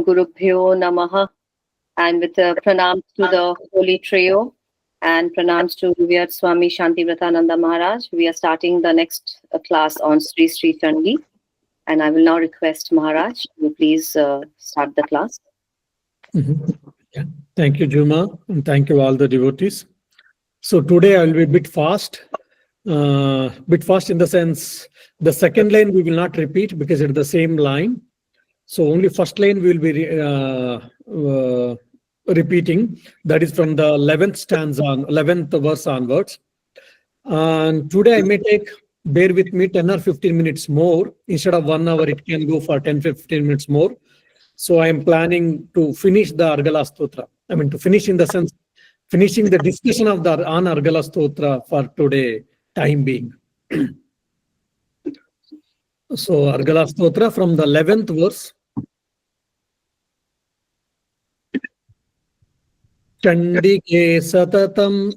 Gurubhyo Namaha, and with pranams to the Holy Trio and pranams to revered Swami Santivratananda Maharaj, we are starting the next class on Sri Sri Chandi. And I will now request Maharaj to please start the class. Yeah. Thank you, Juma, and thank you all the devotees. So today I will be a bit fast in the sense the second line we will not repeat because it's the same line. So only first line we will be repeating. That is from the 11th stanza, 11th verse onwards. And today I may take, bear with me, 10 or 15 minutes more. Instead of 1 hour, it can go for 10-15 minutes more. So I am planning to finish the Argala Stotra. I mean, to finish in the sense, finishing the discussion of the on Argala Stotra for today, time being. So Argala Stotra from the 11th verse. Chandike satatam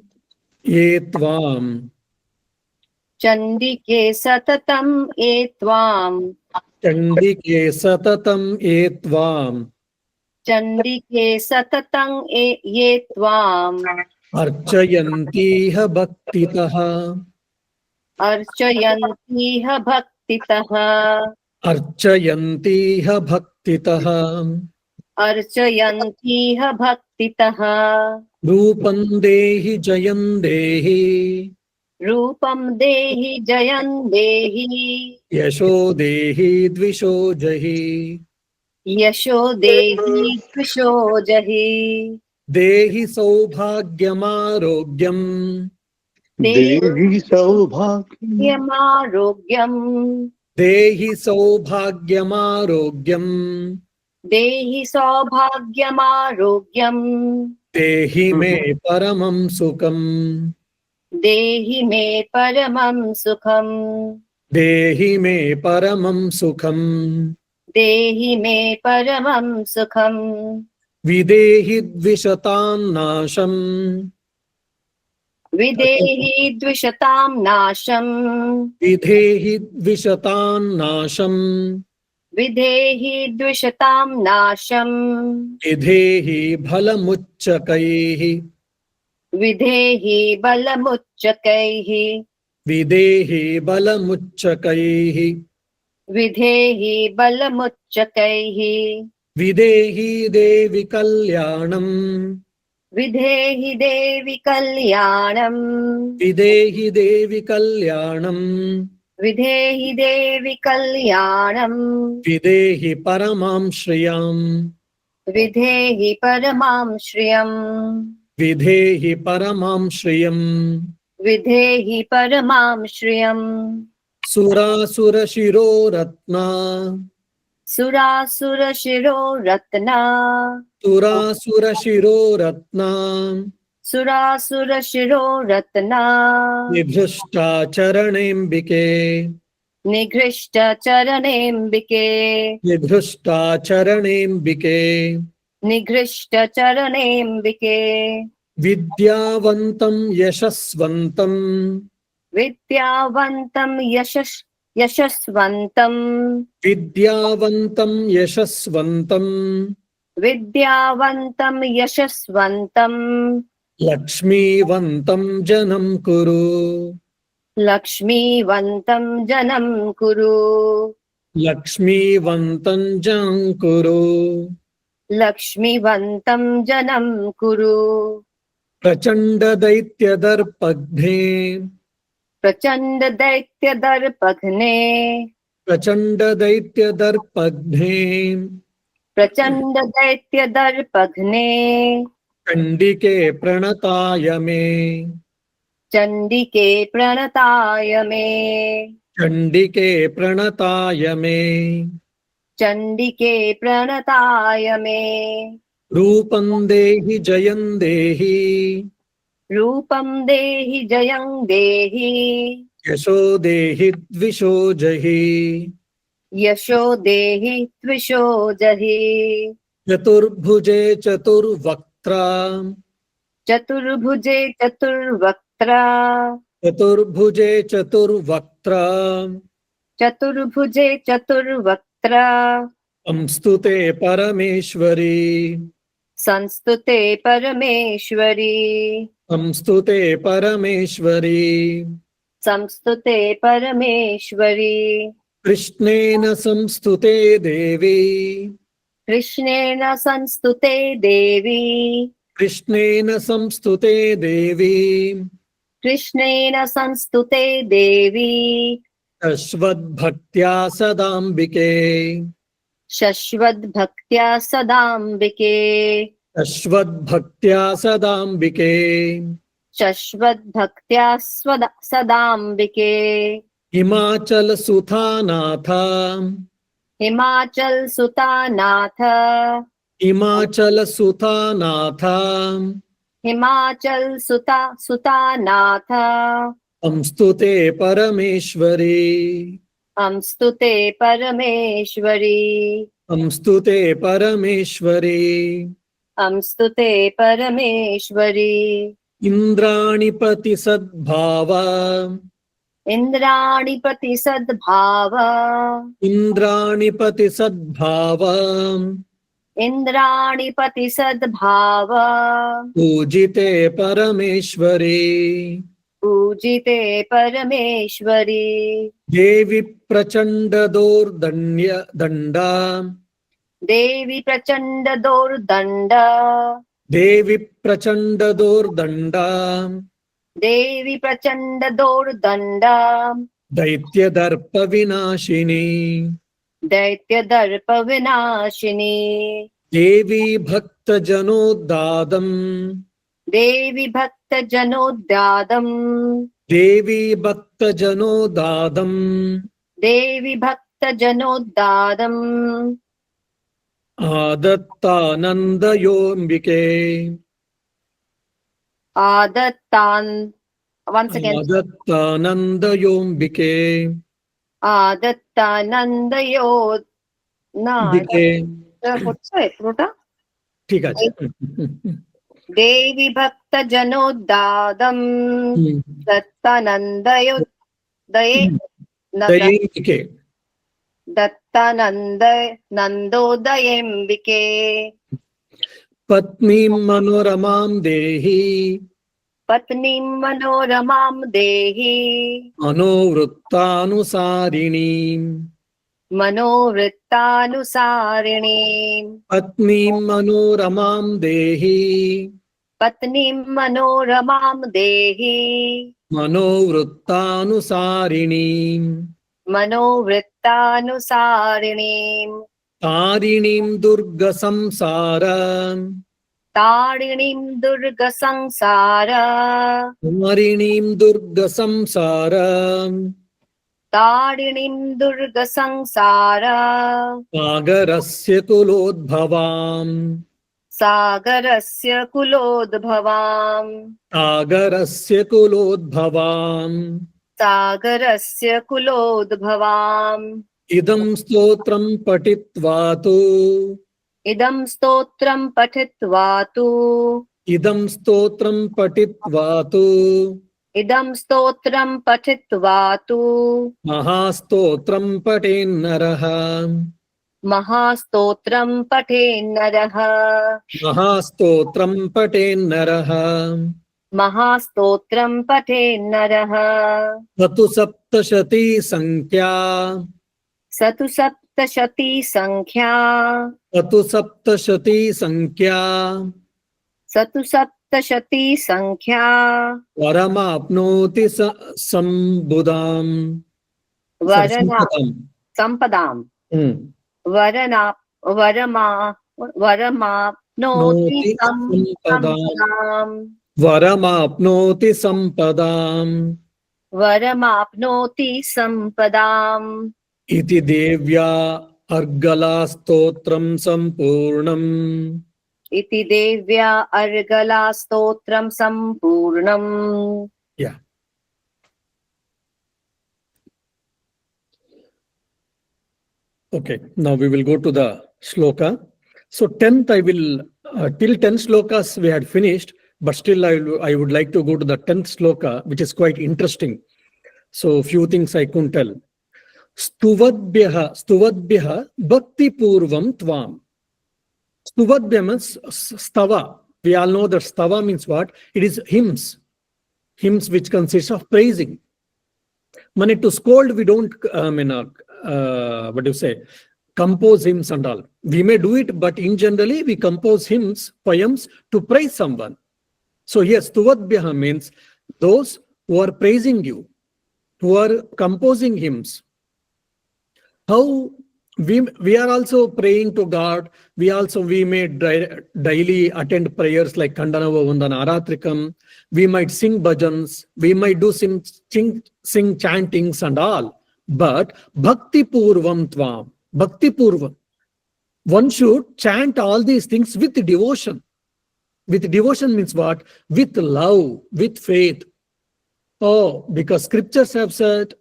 etvam. Chandike satatam etvam. Chandike satatam etvam. Chandike satatam etvam. Archayantiha bhaktitaha. Archayantiha bhaktitaha. Archayantiha bhaktitaha. Archayantiha bhaktitaha. Rupam dehi jayam dehi. Rupam dehi jayam dehi. Yasho dehi dvisho jahi. Yasho dehi tvisho jahi. Dehi saubhagyam arogyam. Dehi saubhagyam Arogyam. Dehi saubhagyam arogyam. Dehi saubhagyam arogyam. Dehi me paramam sukham. Dehi me paramam sukham. Dehi me paramam sukham. Dehi me paramam sukham. Videhi dvishatam nasham. Videhi dvishatam nasham. Videhi dvishatam nasham. Videhi dvishatam nasham. Videhi bhalamuchakaihi. Videhi balamuchakaihi. Videhi balamuchakaihi. Videhi balamuchakaihi. Videhi devi kalyanam. Videhi devi kalyanam. Videhi devi kalyanam. Videhi devi kalyanam. Videhi paramam shriyam. Videhi paramam shriyam. Videhi paramam shriyam. Videhi paramam shriyam. Surasura shiro ratna. Surasura shiro ratna. Surasura shiro ratna. Surasura shiro ratna. Nibhrishta charanembike. Nigrishta charanembike. Nibhrishta charanembike. Nigrishta charanembike. Vidyavantam yashasvantam. Vidyavantam yashasvantam. Vidyavantam yashasvantam. Vidyavantam yashasvantam. Lakshmivantam janam kuru. Lakshmivantam janam kuru. Lakshmivantam janam kuru. Lakshmivantam janam kuru. Prachanda daitya darpagne. Prachanda daitya darpagne. Prachanda daitya darpagne. Prachanda daitya darpagne. Chandike pranataya me. Chandike pranataya me. Chandike pranataya me. Chandike pranataya me. Rupam dehi jayam dehi. Rupam dehi jayam dehi. Yasho dehi dvisho jahi. Yasho dehi tvisho jahi. Chaturbhuje chaturvaktra. Chaturbhuje chaturvaktra. Chaturbhuje chaturvaktra. Chaturbhuje chaturvaktra. Samstute Parameshwari. Sanstute Parameshwari. Samstute Parameshwari. Samstute Parameshwari. Krishnena Samstute Devi. Krishnena Sanstute Devi. Krishnena Samstute Devi. Krishnena Sanstute Devi. Ashvad Bhaktya Sadambike. Shashvad Bhaktya Sadambike. Ashvad Bhaktya Sadambike. Shashvad Bhaktya Sadambike. Himachal Suthanatha. Himachal Sutanatha. Himachal Suthanatha. Himachal Sutanatha. Samstute Parameshwari. Amstute Parameshwari. Samstute Parameshwari. Amstute Parameshwari. Indranipati Sadbhava. Indranipati Sadbhava. Indranipati Sadbhava. Indranipati Sadbhava. Pujite Parameshwari. Pujite Parameshwari. Devi Prachanda Dordanya Danda. Devi Prachanda Dordanda. Devi Prachanda Dordanda. Devi Prachanda Dordanda. Daitya Darpa Vinashini. Daitya Darpa Vinashini. Devi Bhakta Janodadam. Devi Bhakta Janodadam. Devi Bhakta Janodadam. Devi Bhakta Janodadam. Adattananda Yombike. Adattan. Once again. Adattananda Yombike. Adattananda Yod. Na. Bike. What's it? Ruta? ঠিক আছে Devi Bhakta Janodadam. Dattananda Daye. Dayambike. Dattananda Nandodayambike. Patnim Manoramam Dehi. Patnim Manoramam Dehi. Manovruttanusarini. Manovrittanusarini. Patnim Manoramam Dehi. Patnim Manoramam Dehi. Manovruttanusarini. Manovrittanusarini. Tarinim Durga Samsara. Tarinim Durga Sangsara. Tarinim Durga Samsara. Tarinim Durga Sangsara. Sagarasya Kulodbhavam. Sagarasya Kulodbhavam. Sagarasya Kulodbhavam. Sagarasya Kulodbhavam. Idam stotram patitvatu. Idam stotram pathitvatu. Idam stotram patitvatu. Idam stotram pathitvatu. Mahastotram patennaraha. Mahastotram patennaraha. Mahastotram patennaraha. Mahastotram patennaraha. Tatu saptashati sankhya. Satu saptashati sankhya. Tatu saptashati sankhya. Satu saptashati sankhya. Varamapnoti sambudam. Sorry, Varana sampadam. sampadam. Hmm. Varamapnoti Noti sampadam. sampadam. Varamapnoti sampadam. Varamapnoti sampadam. Iti devya argala stotram sampurnam. Iti devya argala stotram sampurnam. Yeah. Okay, now we will go to the shloka. So 10th I will, till 10 slokas we had finished, but still I would like to go to the 10th sloka, which is quite interesting. So few things I couldn't tell. Stuvadbhyaha bhakti purvam tvam. Stuvadbhya means stava. We all know that stava means what? It is hymns. Hymns which consists of praising. Money to scold, we don't, what do you say, compose hymns and all. We may do it, but in generally, we compose hymns, poems to praise someone. So yes, Stuvadbhyaha means those who are praising you, who are composing hymns. How we are also praying to God. We may daily attend prayers like Kandanava Vandana Aratrikam. We might sing bhajans. We might do sing chantings and all. But Bhakti Purvam Tvam. Bhakti Purvam. One should chant all these things with devotion. With devotion means what? With love, with faith. Oh, because scriptures have said,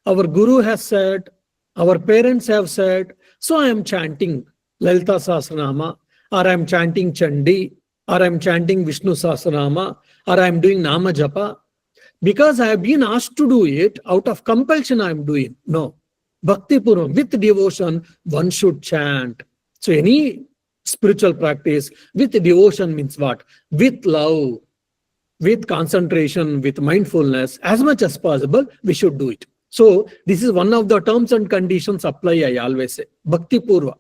our Guru has said, our parents have said, so I am chanting Lalita Sahasranama, or I am chanting Chandi, or I am chanting Vishnu Sahasranama, or I am doing Nama Japa. Because I have been asked to do it, out of compulsion I am doing. No. Bhakti Purvam, with devotion, one should chant. So any spiritual practice with devotion means what? With love, with concentration, with mindfulness, as much as possible, we should do it. So this is one of the terms and conditions apply, I always say. Bhakti Purva.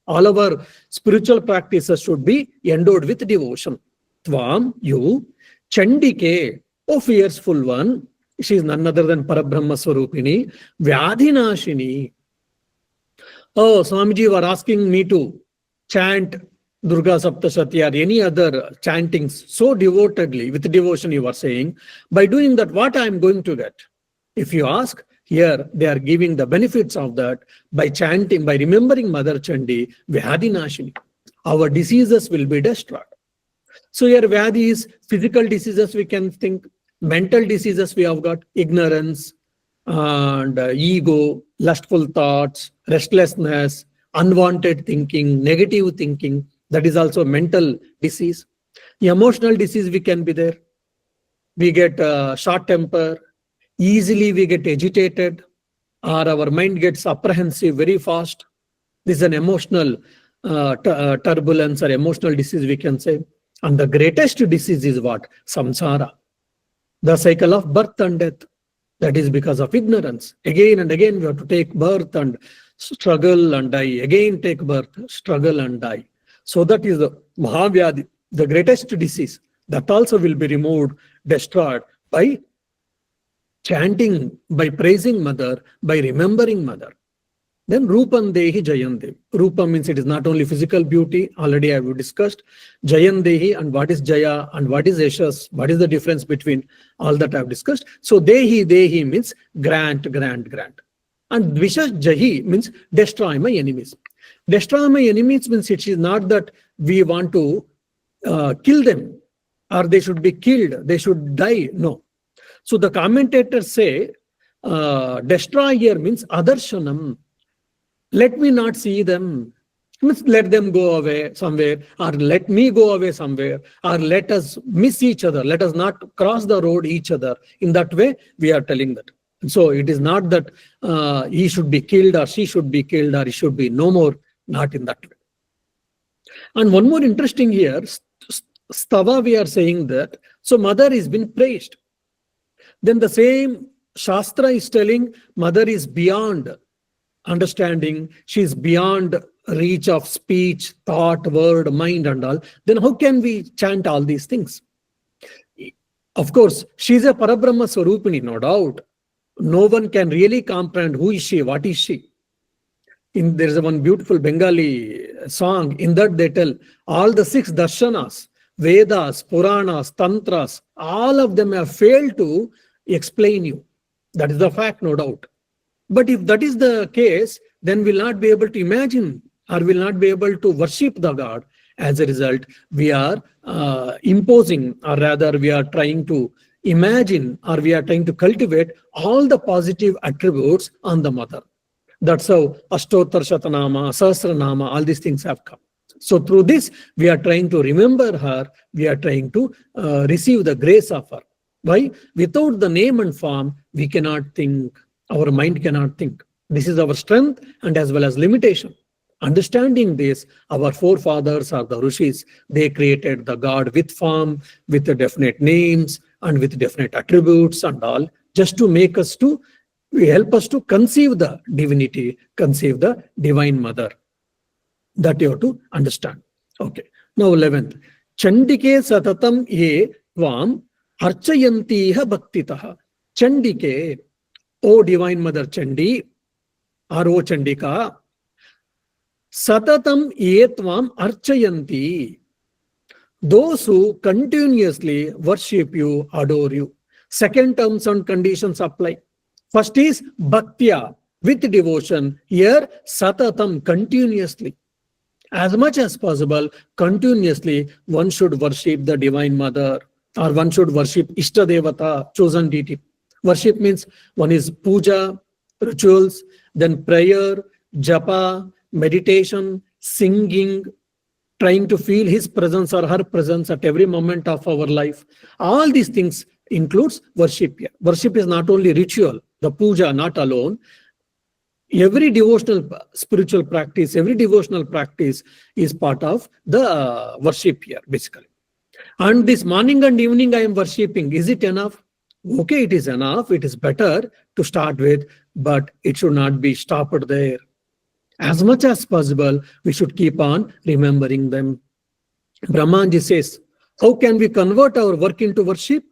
All our spiritual practices should be endowed with devotion. Tvam, you, Chandike, O fearful one, she is none other than Parabrahma Swarupini, Vyadhinashini. Oh, Swamiji were asking me to chant Durga Saptashati or any other chantings so devotedly, with devotion you are saying. By doing that, what I am going to get? If you ask, here they are giving the benefits of that by chanting, by remembering Mother Chandi, Vyadhinashini. Our diseases will be destroyed. So here Vyadhi is physical diseases we can think, mental diseases we have got, ignorance and ego, lustful thoughts, restlessness, unwanted thinking, negative thinking. That is also mental disease. Emotional disease we can be there. We get short temper, easily we get agitated, or our mind gets apprehensive very fast. This is an emotional turbulence or emotional disease we can say. And the greatest disease is what? Samsara. The cycle of birth and death. That is because of ignorance. Again and again we have to take birth and struggle and die. Again take birth, struggle and die. So that is the Mahavyadhi, the greatest disease. That also will be removed, destroyed by chanting, by praising Mother, by remembering Mother. Then Rupam Dehi Jayandevi. Rupa means it is not only physical beauty, already I have discussed. Jayandehi, and what is Jaya and what is Yashas, what is the difference between all that I have discussed. So Dehi means grant. And Dvisha Jahi means destroy my enemies. Destroy my enemies means it is not that we want to kill them or they should be killed, they should die. No. So the commentators say destroy here means adarshanam. Let me not see them. Means let them go away somewhere, or let me go away somewhere, or let us miss each other. Let us not cross the road each other. In that way, we are telling that. So it is not that he should be killed or she should be killed or he should be no more, not in that way. And one more interesting here, Stava we are saying that, so Mother is been praised. Then the same Shastra is telling Mother is beyond understanding, she is beyond reach of speech, thought, word, mind and all. Then how can we chant all these things? Of course, she is a Parabrahma Swarupini, no doubt. No one can really comprehend who is she, what is she. There is one beautiful Bengali song. In that they tell all the 6 darshanas, Vedas, Puranas, Tantras, all of them have failed to explain you. That is the fact, no doubt. But if that is the case, then we'll not be able to imagine or will not be able to worship the God. As a result, we are imposing, or rather we are trying to imagine, or we are trying to cultivate all the positive attributes on the Mother. That's how Ashtotar Shatanama, Sahasranama, all these things have come. So through this, we are trying to remember her, we are trying to receive the grace of her. Why? Without the name and form, we cannot think, our mind cannot think. This is our strength and as well as limitation. Understanding this, our forefathers or the rishis, they created the God with form, with the definite names and with definite attributes and all, just to make us to help us to conceive the divinity, conceive the divine mother. That you have to understand. Okay. Now 11th. Chandike satatam ye tvam archayantiha bhaktitaha. Chandike, O divine mother Chandi, or O Chandika, satatam ye tvam archayanti. Those who continuously worship you, adore you. Second terms and conditions apply. First is bhaktya, with devotion. Here, satatam, continuously. As much as possible, continuously, one should worship the Divine Mother, or one should worship Ishta Devata, chosen deity. Worship means one is puja, rituals, then prayer, japa, meditation, singing, trying to feel his presence or her presence at every moment of our life. All these things includes worship here. Worship is not only ritual, the puja not alone. Every devotional spiritual practice, every devotional practice is part of the worship here, basically. And this morning and evening I am worshipping, is it enough? Okay, it is enough, it is better to start with, but it should not be stopped there. As much as possible, we should keep on remembering them. Brahmanji says, how can we convert our work into worship?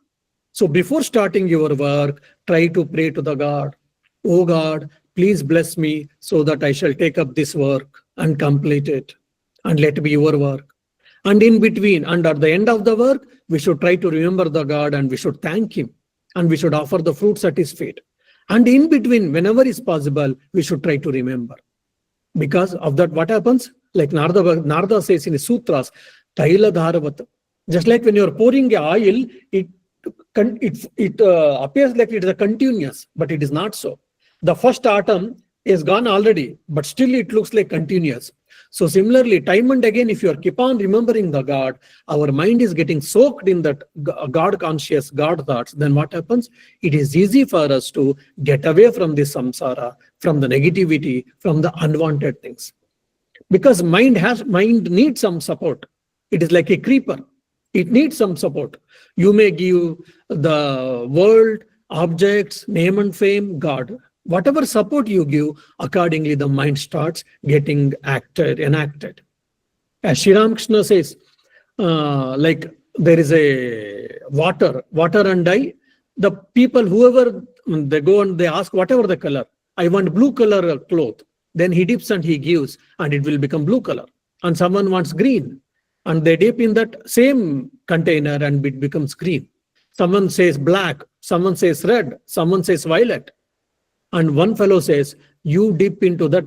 So before starting your work, try to pray to the God. Oh God, please bless me so that I shall take up this work and complete it. And let it be your work. And in between, and at the end of the work, we should try to remember the God and we should thank him. And we should offer the fruits at his feet. And in between, whenever is possible, we should try to remember. Because of that, what happens? Like Narada says in his sutras, Taila Dharavat. Just like when you're pouring oil, it appears like it is a continuous, but it is not so. The first atom is gone already, but still it looks like continuous. So similarly, time and again, if you keep on remembering the God, our mind is getting soaked in that God conscious, God thoughts, then what happens? It is easy for us to get away from this samsara, from the negativity, from the unwanted things. Because mind needs some support. It is like a creeper. It needs some support. You may give the world, objects, name and fame, God. Whatever support you give, accordingly the mind starts getting enacted. As Sri Ramakrishna says, like there is a water and I, the people, whoever they go and they ask whatever the color, I want blue color cloth. Then he dips and he gives and it will become blue color. And someone wants green and they dip in that same container and it becomes green. Someone says black, someone says red, someone says violet. And one fellow says, you dip into that,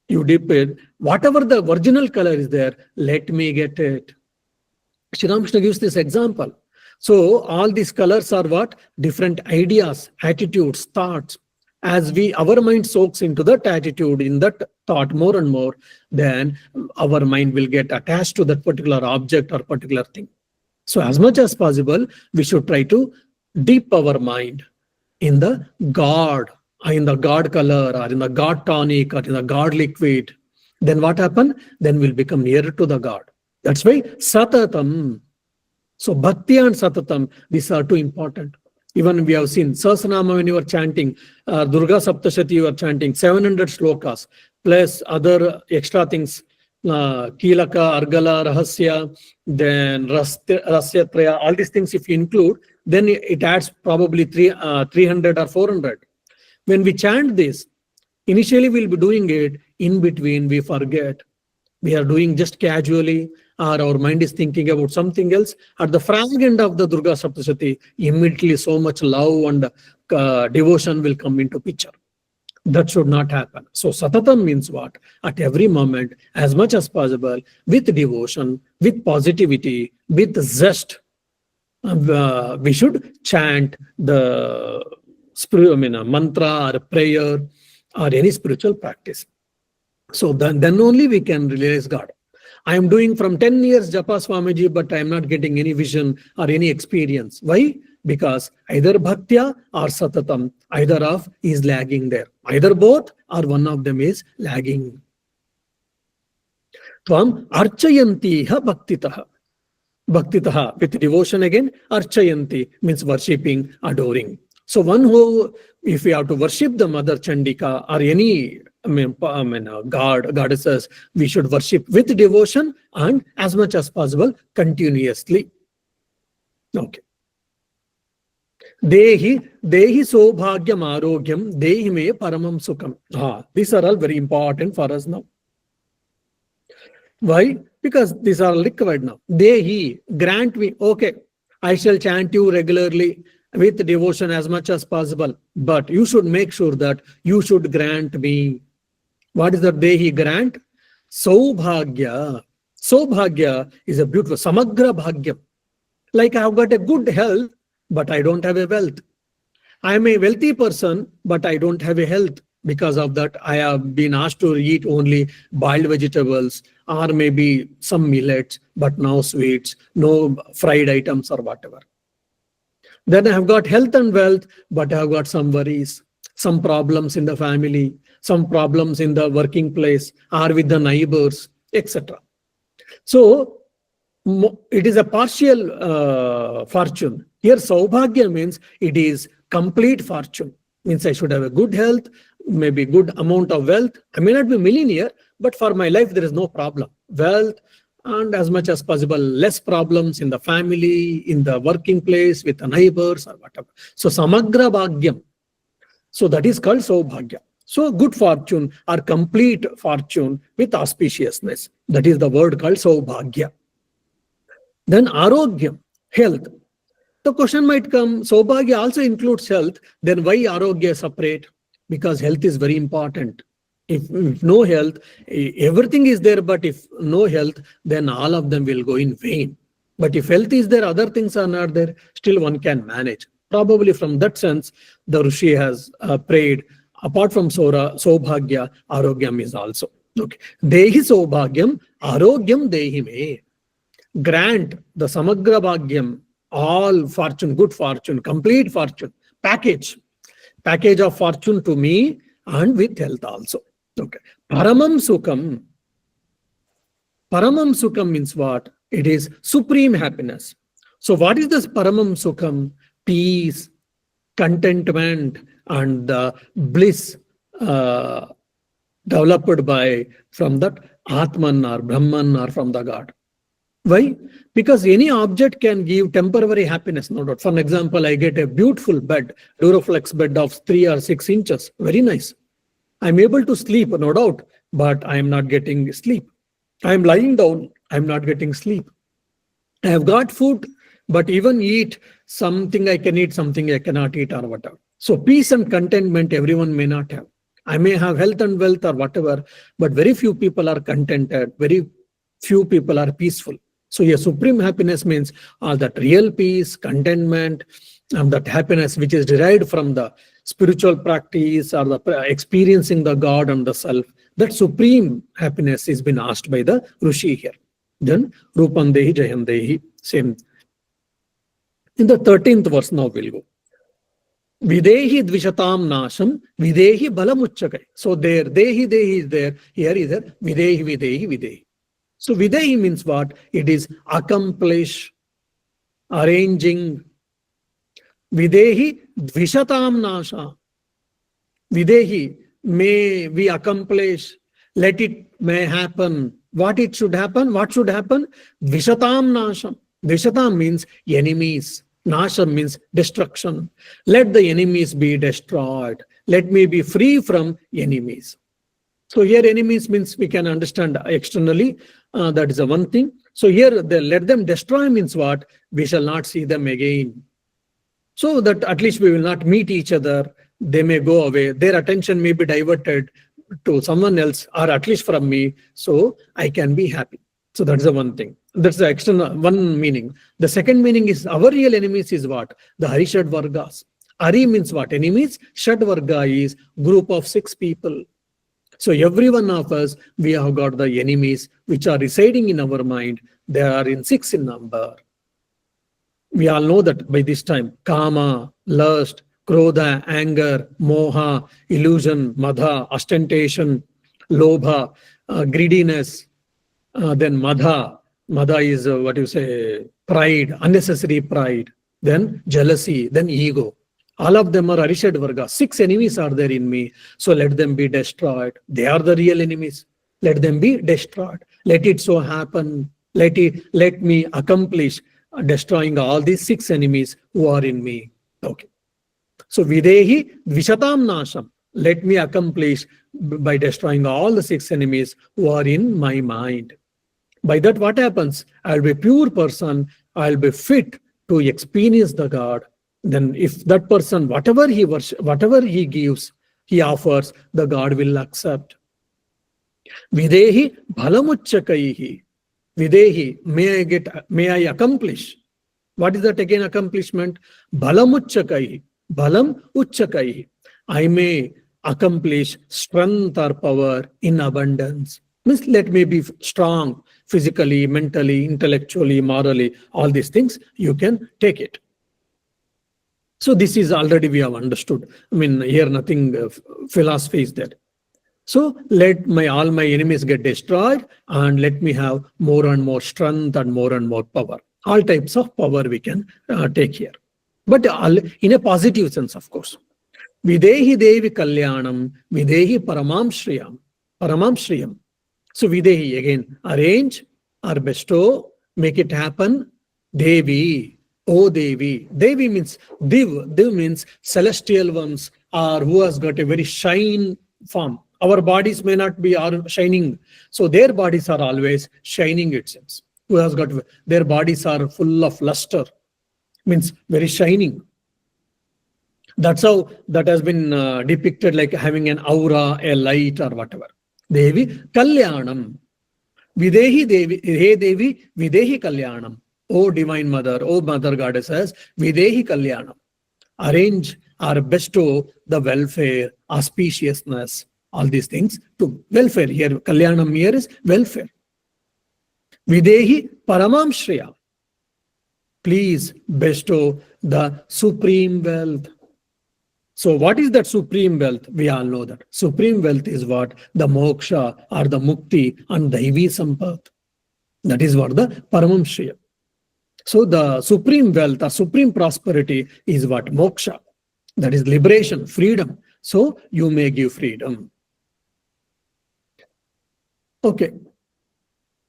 you dip it, whatever the original color is there, let me get it. Sri Ramakrishna gives this example. So all these colors are what? Different ideas, attitudes, thoughts. As our mind soaks into that attitude, in that thought more and more, then our mind will get attached to that particular object or particular thing. So as much as possible, we should try to dip our mind in the God, in the God color, or in the God tonic, or in the God liquid. Then what happen? Then we'll become nearer to the God. That's why Satatam. So Bhakti and Satatam, these are too important. Even we have seen Sahasranama when you are chanting, Durga Saptashati you are chanting, 700 slokas, plus other extra things, Kilaka, Argala, Rahasya, then Rasya Traya, all these things if you include, then it adds probably 300 or 400. When we chant this, initially we'll be doing it, in between we forget. We are doing just casually, or our mind is thinking about something else. At the frag end of the Durga Saptashati, immediately so much love and devotion will come into picture. That should not happen. So Satatam means what? At every moment, as much as possible, with devotion, with positivity, with zest, we should chant the mantra or prayer or any spiritual practice. So then only we can realize God. I am doing from 10 years Japa Swamiji, but I am not getting any vision or any experience. Why? Because either bhaktya or satatam, either of is lagging there. Either both or one of them is lagging. Tvam archayantiha bhaktitaha. Bhaktitaha, with devotion again, archayanti means worshipping, adoring. So one who, if we have to worship the Mother Chandika or any god, goddesses, we should worship with devotion and as much as possible continuously. Okay. Dehi sobhagyam arogyam, dehi me paramam sukham. These are all very important for us now. Why? Because these are liquid now. Dehi, grant me. Okay, I shall chant you regularly with devotion as much as possible. But you should make sure that you should grant me. What is the Dehi grant? Saubhagya. Saubhagya is a beautiful samagra bhagyam. Like I have got a good health, but I don't have a wealth. I am a wealthy person, but I don't have a health. Because of that, I have been asked to eat only boiled vegetables or maybe some millets, but no sweets, no fried items or whatever. Then I have got health and wealth, but I have got some worries, some problems in the family, some problems in the working place or with the neighbors, etc. So it is a partial fortune. Here, Saubhagya means it is complete fortune. Means I should have a good health, maybe good amount of wealth. I may not be a millionaire, but for my life, there is no problem. Wealth and as much as possible, less problems in the family, in the working place, with the neighbors or whatever. So Samagra Bhagyam. So that is called Saubhagya. So good fortune or complete fortune with auspiciousness. That is the word called Saubhagya. Then Arogyam, health. The question might come, Saubhagya also includes health, then why Arogya separate? Because health is very important. If no health, everything is there, but if no health, then all of them will go in vain. But if health is there, other things are not there, still one can manage. Probably from that sense, the Rishi has prayed, apart from Saubhagya, Arogyam is also. Okay. Dehi Saubhagyam, Arogyam Dehi me. Grant the Samagra Bhagyam, all fortune, good fortune, complete fortune, package of fortune to me and with health also. Okay. Paramam Sukham. Paramam Sukham means what? It is supreme happiness. So what is this Paramam Sukham? Peace, contentment, and the bliss developed by from that Atman or Brahman or from the God. Why? Because any object can give temporary happiness, no doubt. For example, I get a beautiful bed, Duroflex bed of 3 or 6 inches. Very nice. I'm able to sleep, no doubt, but I am not getting sleep. I am lying down, I am not getting sleep. I have got food, but even eat something I can eat, something I cannot eat or whatever. So peace and contentment everyone may not have. I may have health and wealth or whatever, but very few people are contented. Very few people are peaceful. So your supreme happiness means that real peace, contentment, and that happiness which is derived from the spiritual practice or the experiencing the God and the self. That supreme happiness is been asked by the Rishi here. Then Rupam Dehi Jayam Dehi, same. In the 13th verse now we'll go. Videhi Dvishatam Nasham, Videhi Balamuchakai. So there, Dehi is there, here is there, Videhi. So Videhi means what? It is accomplish, arranging. Videhi Dvishatam Nasha. Videhi, may we accomplish, let it may happen. What it should happen? What should happen? Dvishatam Nasham. Dvishatam means enemies. Nasham means destruction. Let the enemies be destroyed. Let me be free from enemies. So here enemies means we can understand externally. That is the one thing. So here let them destroy means what? We shall not see them again. So that at least we will not meet each other. They may go away. Their attention may be diverted to someone else or at least from me. So I can be happy. So that's the one thing. That's the external one meaning. The second meaning is our real enemies is what? The Harishad Vargas. Ari means what? Enemies. Shad Varga is group of 6 people. So every one of us, we have got the enemies which are residing in our mind. They are in 6 in number. We all know that by this time, kama, lust, krodha, anger, moha, illusion, madha, ostentation, lobha, greediness, then madha. Madha is what you say, pride, unnecessary pride, then jealousy, then ego. All of them are Arishad Varga. 6 enemies are there in me. So let them be destroyed. They are the real enemies. Let them be destroyed. Let it so happen. Let me accomplish destroying all these 6 enemies who are in me. Okay. So videhi vishatam nasham. Let me accomplish by destroying all the 6 enemies who are in my mind. By that, what happens? I'll be a pure person. I'll be fit to experience the God. Then if that person, whatever he gives, he offers, the God will accept. Videhi bhalamuchakaihi. Videhi, may I accomplish. What is that again accomplishment? Bhalamuchakaihi. Bhalam uchakaihi. I may accomplish strength or power in abundance. Means let me be strong physically, mentally, intellectually, morally, all these things, you can take it. So this is already we have understood. I mean, here nothing philosophy is there. So let all my enemies get destroyed and let me have more and more strength and more power. All types of power we can take here. But in a positive sense, of course. Videhi Devi Kalyanam, Videhi Paramam Shriyam. So Videhi again, arrange or bestow, make it happen. Devi, O Devi. Devi means Div. Div means celestial ones or who has got a very shine form. Our bodies may not be shining. So their bodies are always shining, it seems. Who has got their bodies are full of luster. Means very shining. That's how that has been depicted, like having an aura, a light or whatever. Devi Kalyanam. Videhi Devi, He Devi, Videhi Kalyanam. O Divine Mother, O Mother Goddesses, Videhi Kalyanam. Arrange or bestow the welfare, auspiciousness, all these things to welfare. Here, Kalyanam here is welfare. Videhi Paramam Shriya. Please bestow the supreme wealth. So what is that supreme wealth? We all know that. Supreme wealth is what? The moksha or the mukti and daivi sampath. That is what the paramam shriya. So the supreme wealth or supreme prosperity is what? Moksha. That is liberation, freedom. So you may give freedom. Okay.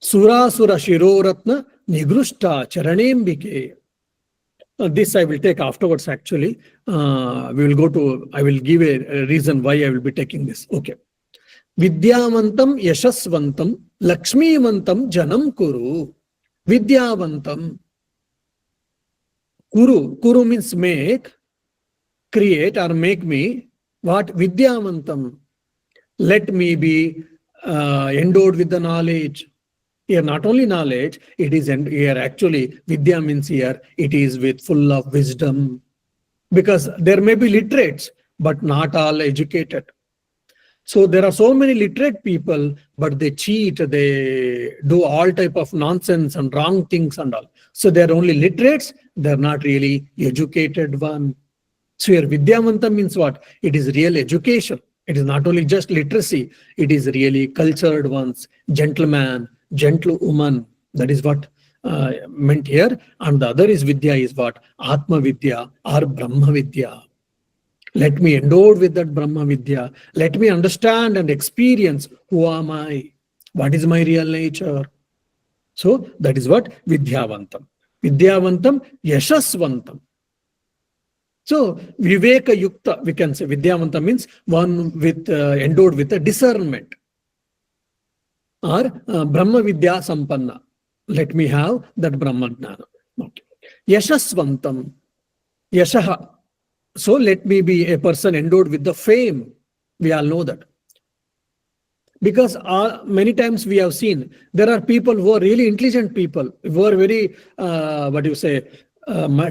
Surasura Shiroratna Nigrushta Charanembike. This I will take afterwards actually. I will give a reason why I will be taking this. Okay. Vidyavantam Yashasvantam Lakshmivantam Janam Kuru. Vidyavantam. Kuru means make, create or make me. What? Vidyavantam. Let me be endowed with the knowledge. Here, not only knowledge, it is here actually, Vidya means here, it is with full of wisdom. Because there may be literates, but not all educated. So there are so many literate people, but they cheat, they do all type of nonsense and wrong things and all. So they're only literates, they're not really educated one. So here, Vidyamanta means what? It is real education. It is not only just literacy, it is really cultured ones, gentleman, gentlewoman. That is what meant here. And the other is Vidya is what? Atma Vidya or Brahma Vidya. Let me endowed with that Brahma Vidya. Let me understand and experience who am I? What is my real nature? So that is what Vidyavantam. Vidyavantam Yashasvantam. So Viveka Yukta, we can say Vidyavantam means one with endowed with a discernment. Or Brahma Vidya Sampanna. Let me have that Brahma Jnana. Okay. Yashasvantam. Yashaha. So let me be a person endowed with the fame. We all know that. Because many times we have seen there are people who are really intelligent people, who are very,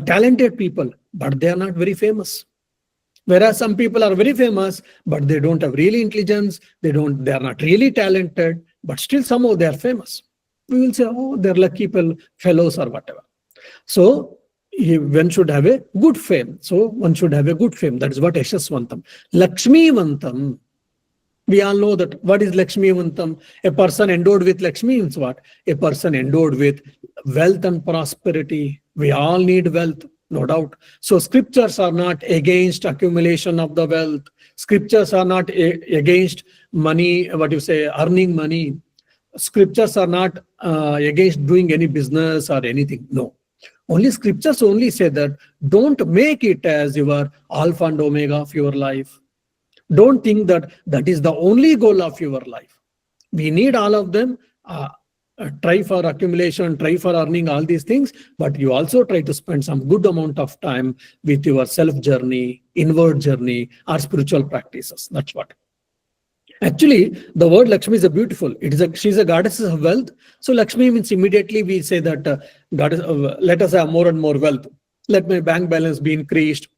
talented people, but they are not very famous. Whereas some people are very famous, but they don't have really intelligence, they are not really talented, but still somehow they are famous. We will say, oh, they're lucky fellows or whatever. So one should have a good fame. So one should have a good fame. That is what Yashasvantam. Lakshmivantam. We all know that what is Lakshmivantam? A person endowed with Lakshmi means what? A person endowed with wealth and prosperity. We all need wealth, no doubt. So scriptures are not against accumulation of the wealth. Scriptures are not against money, earning money. Scriptures are not against doing any business or anything. No. Only scriptures only say that don't make it as your alpha and omega of your life. Don't think that that is the only goal of your life. We need all of them. Try for accumulation, try for earning all these things, but you also try to spend some good amount of time with your self journey, inward journey, or spiritual practices. That's what. Actually, the word Lakshmi is a beautiful. She's a goddess of wealth. So Lakshmi means immediately we say that goddess, let us have more and more wealth. Let my bank balance be increased.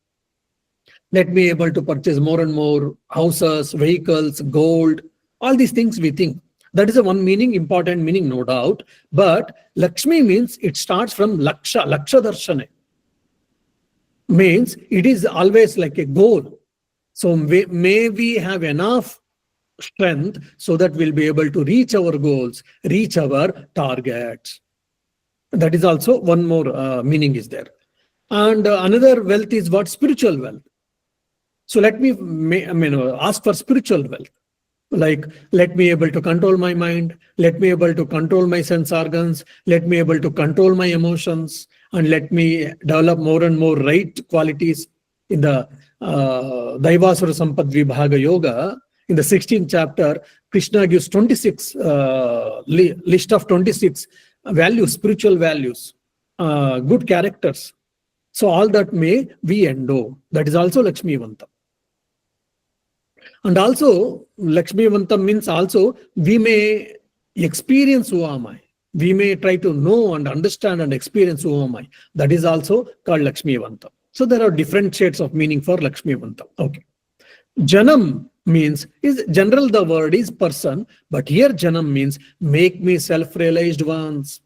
Let me able to purchase more and more houses, vehicles, gold, all these things we think. That is a one meaning, important meaning, no doubt. But Lakshmi means it starts from Laksha, Laksha Darshane. Means it is always like a goal. So may we have enough strength so that we'll be able to reach our goals, reach our targets. That is also one more meaning is there. And another wealth is what? Spiritual wealth. So let me ask for spiritual wealth. Like, let me able to control my mind, let me able to control my sense organs, let me able to control my emotions, and let me develop more and more right qualities. In the Daivasura Sampad Vibhaga Yoga, in the 16th chapter, Krishna gives 26 list of 26 values, spiritual values, good characters. So all that may we endow. That is also Lakshmivantam. And also, Lakshmivantam means also we may experience who am I. We may try to know and understand and experience who am I. That is also called Lakshmivantam. So there are different shades of meaning for Lakshmivantam. Okay. Janam means, is general the word is person, but here Janam means make me self-realized once.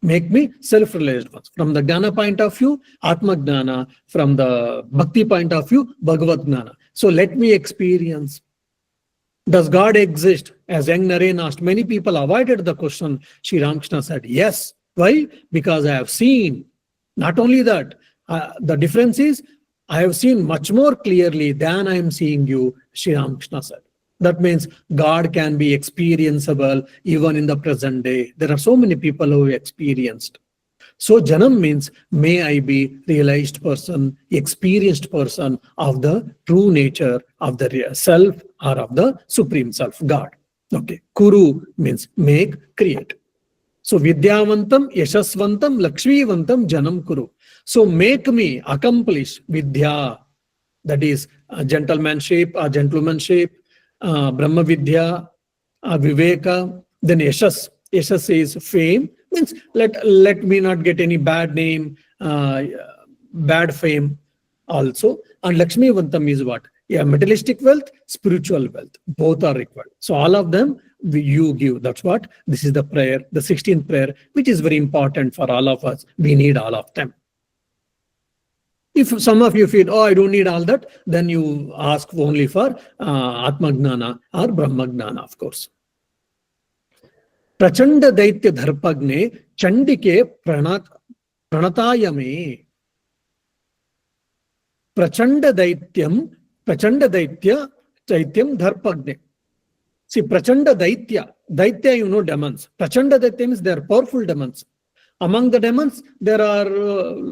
Make me self-realized once. From the Jnana point of view, Atma Jnana. From the Bhakti point of view, Bhagavad Jnana. So let me experience. Does God exist? As young Naren asked, many people avoided the question. Sri Ramakrishna said, yes. Why? Because I have seen. Not only that, the difference is, I have seen much more clearly than I am seeing you, Sri Ramakrishna said. That means God can be experienceable even in the present day. There are so many people who experienced. So Janam means, may I be realized person, experienced person of the true nature of the self or of the supreme self, God. Okay. Kuru means make, create. So Vidyavantam, Yashasvantam, Lakshmivantam, Janam Kuru. So make me accomplish Vidya, that is gentlemanship or gentlemanship, Brahma Vidya, Viveka, then Yashas. Yashas is fame, means let me not get any bad name, bad fame also. And Lakshmivantam is what? Yeah, materialistic wealth, spiritual wealth, both are required. So all of them you give. That's what this is the prayer, the 16th prayer, which is very important for all of us. We need all of them. If some of you feel, oh, I don't need all that, then you ask only for Atma Jnana or Brahma Jnana, of course. Prachanda Daitya Dharpagne Chandike Pranatayame. Prachanda Daityam Chaityam Dharpagne. See, Prachanda Daitya, you know, demons. Prachanda Daitya means they are powerful demons. Among the demons, there are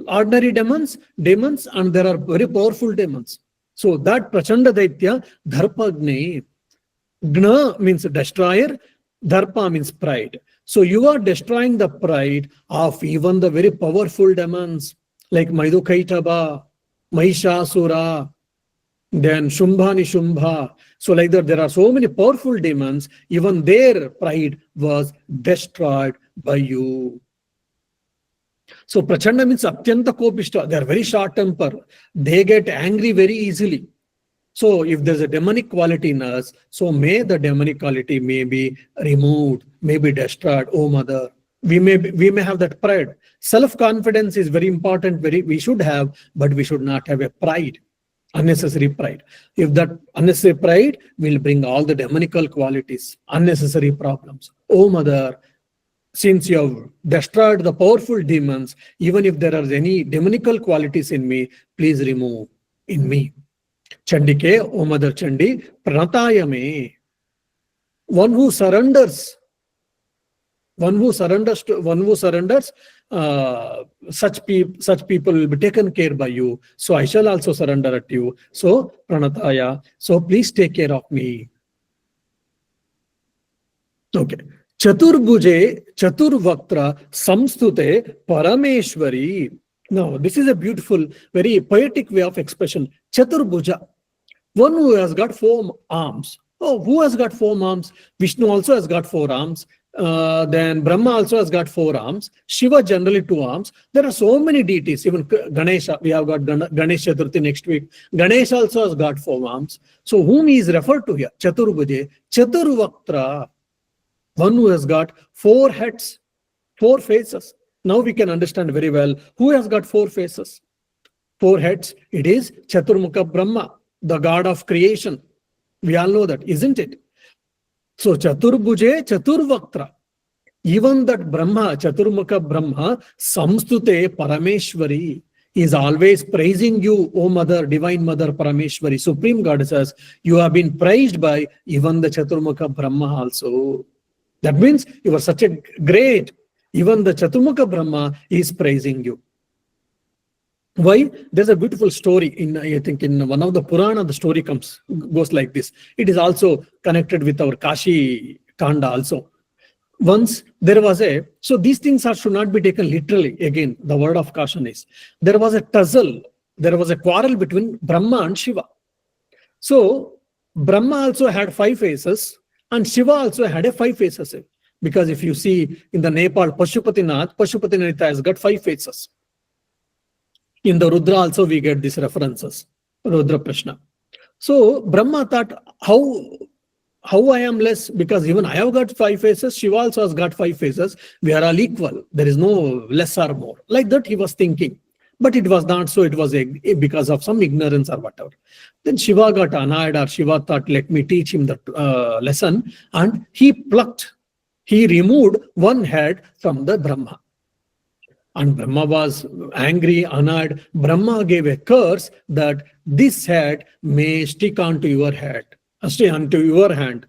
ordinary demons, and there are very powerful demons. So that Prachanda Daitya, Dharpagne, Gna means destroyer, Dharpa means pride. So you are destroying the pride of even the very powerful demons like Maidukaitaba, Mahishasura, then Shumbha Nishumbha. So like that, there are so many powerful demons, even their pride was destroyed by you. So Prachanda means Atyanta Kopishta. They are very short temper. They get angry very easily. So if there's a demonic quality in us, so may the demonic quality may be removed, may be destroyed, oh Mother. We may have that pride. Self-confidence is very important, we should have, but we should not have a pride, unnecessary pride. If that unnecessary pride will bring all the demonical qualities, unnecessary problems. Oh Mother, since you have destroyed the powerful demons, even if there are any demonical qualities in me, please remove in me. Chandike, O Mother Chandi, pranatayame. One who surrenders, such people will be taken care by you. So I shall also surrender at you. So pranataya, so please take care of me. Okay. Chaturbhuje, Chaturvaktra, Samstute, Parameshwari. Now, this is a beautiful, very poetic way of expression. Chaturbhuja, one who has got 4 arms. Oh, who has got 4 arms? Vishnu also has got 4 arms. Then Brahma also has got 4 arms. Shiva generally 2 arms. There are so many deities. Even Ganesha, we have got Ganesh Chaturthi next week. Ganesh also has got 4 arms. So whom he is referred to here? Chaturbhuje, Chaturvaktra. One who has got 4 heads, 4 faces. Now we can understand very well who has got 4 faces. 4 heads. It is Chaturmukha Brahma, the god of creation. We all know that, isn't it? So Chaturbhuje, Chaturvaktra. Even that Brahma, Chaturmukha Brahma, Samstute Parameshwari, is always praising you, O Mother, Divine Mother Parameshwari, Supreme Goddesses. You have been praised by even the Chaturmukha Brahma also. That means you are such a great, even the Chaturmukha Brahma is praising you. Why? There's a beautiful story I think in one of the Purana, the story goes like this. It is also connected with our Kashi Kanda also. Once there was so these things should not be taken literally. Again, the word of caution is, there was a tussle, there was a quarrel between Brahma and Shiva. So Brahma also had 5 faces and Shiva also had 5 faces. Because if you see in the Nepal, Pashupatinath has got 5 faces. In the Rudra also we get these references, Rudra Prashna. So Brahma thought, how I am less, because even I have got 5 faces, Shiva also has got 5 faces, we are all equal, there is no less or more. Like that he was thinking. But it was not so, it was because of some ignorance or whatever. Then Shiva got annoyed, or Shiva thought, let me teach him the lesson, and he removed 1 head from the Brahma. And Brahma was angry, annoyed. Brahma gave a curse that this head may stick onto your head, stay onto your hand.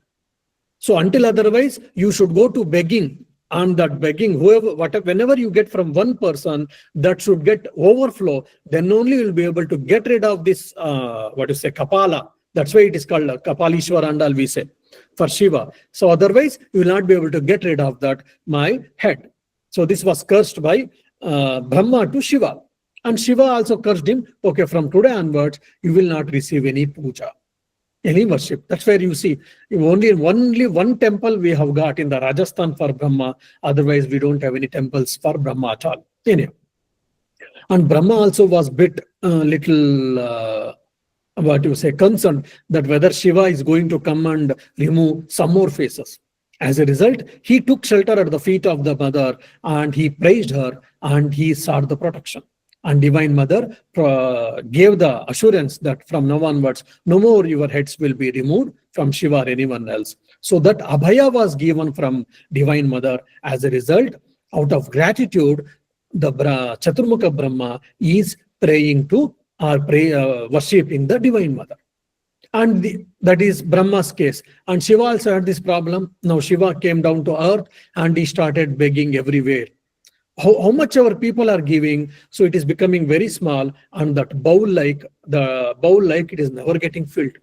So until otherwise, you should go to begging. And that begging, whenever you get from one person, that should get overflow. Then only you will be able to get rid of this, Kapala. That's why it is called Kapalishwar Andal, we say, for Shiva. So otherwise, you will not be able to get rid of that, my head. So this was cursed by Brahma to Shiva. And Shiva also cursed him, okay, from today onwards, you will not receive any puja, any worship. That's where you see, only 1 temple we have got in the Rajasthan for Brahma. Otherwise, we don't have any temples for Brahma at all. Anyhow. And Brahma also was bit little, concerned that whether Shiva is going to come and remove some more faces. As a result, he took shelter at the feet of the mother and he praised her and he sought the protection. And Divine Mother gave the assurance that from now onwards, no more your heads will be removed from Shiva or anyone else. So that Abhaya was given from Divine Mother. As a result, out of gratitude, the Chaturmukha Brahma is praying to or worshipping the Divine Mother. And that is Brahma's case. And Shiva also had this problem. Now Shiva came down to earth and he started begging everywhere. How much our people are giving, so it is becoming very small, and that bowl-like it is never getting filled.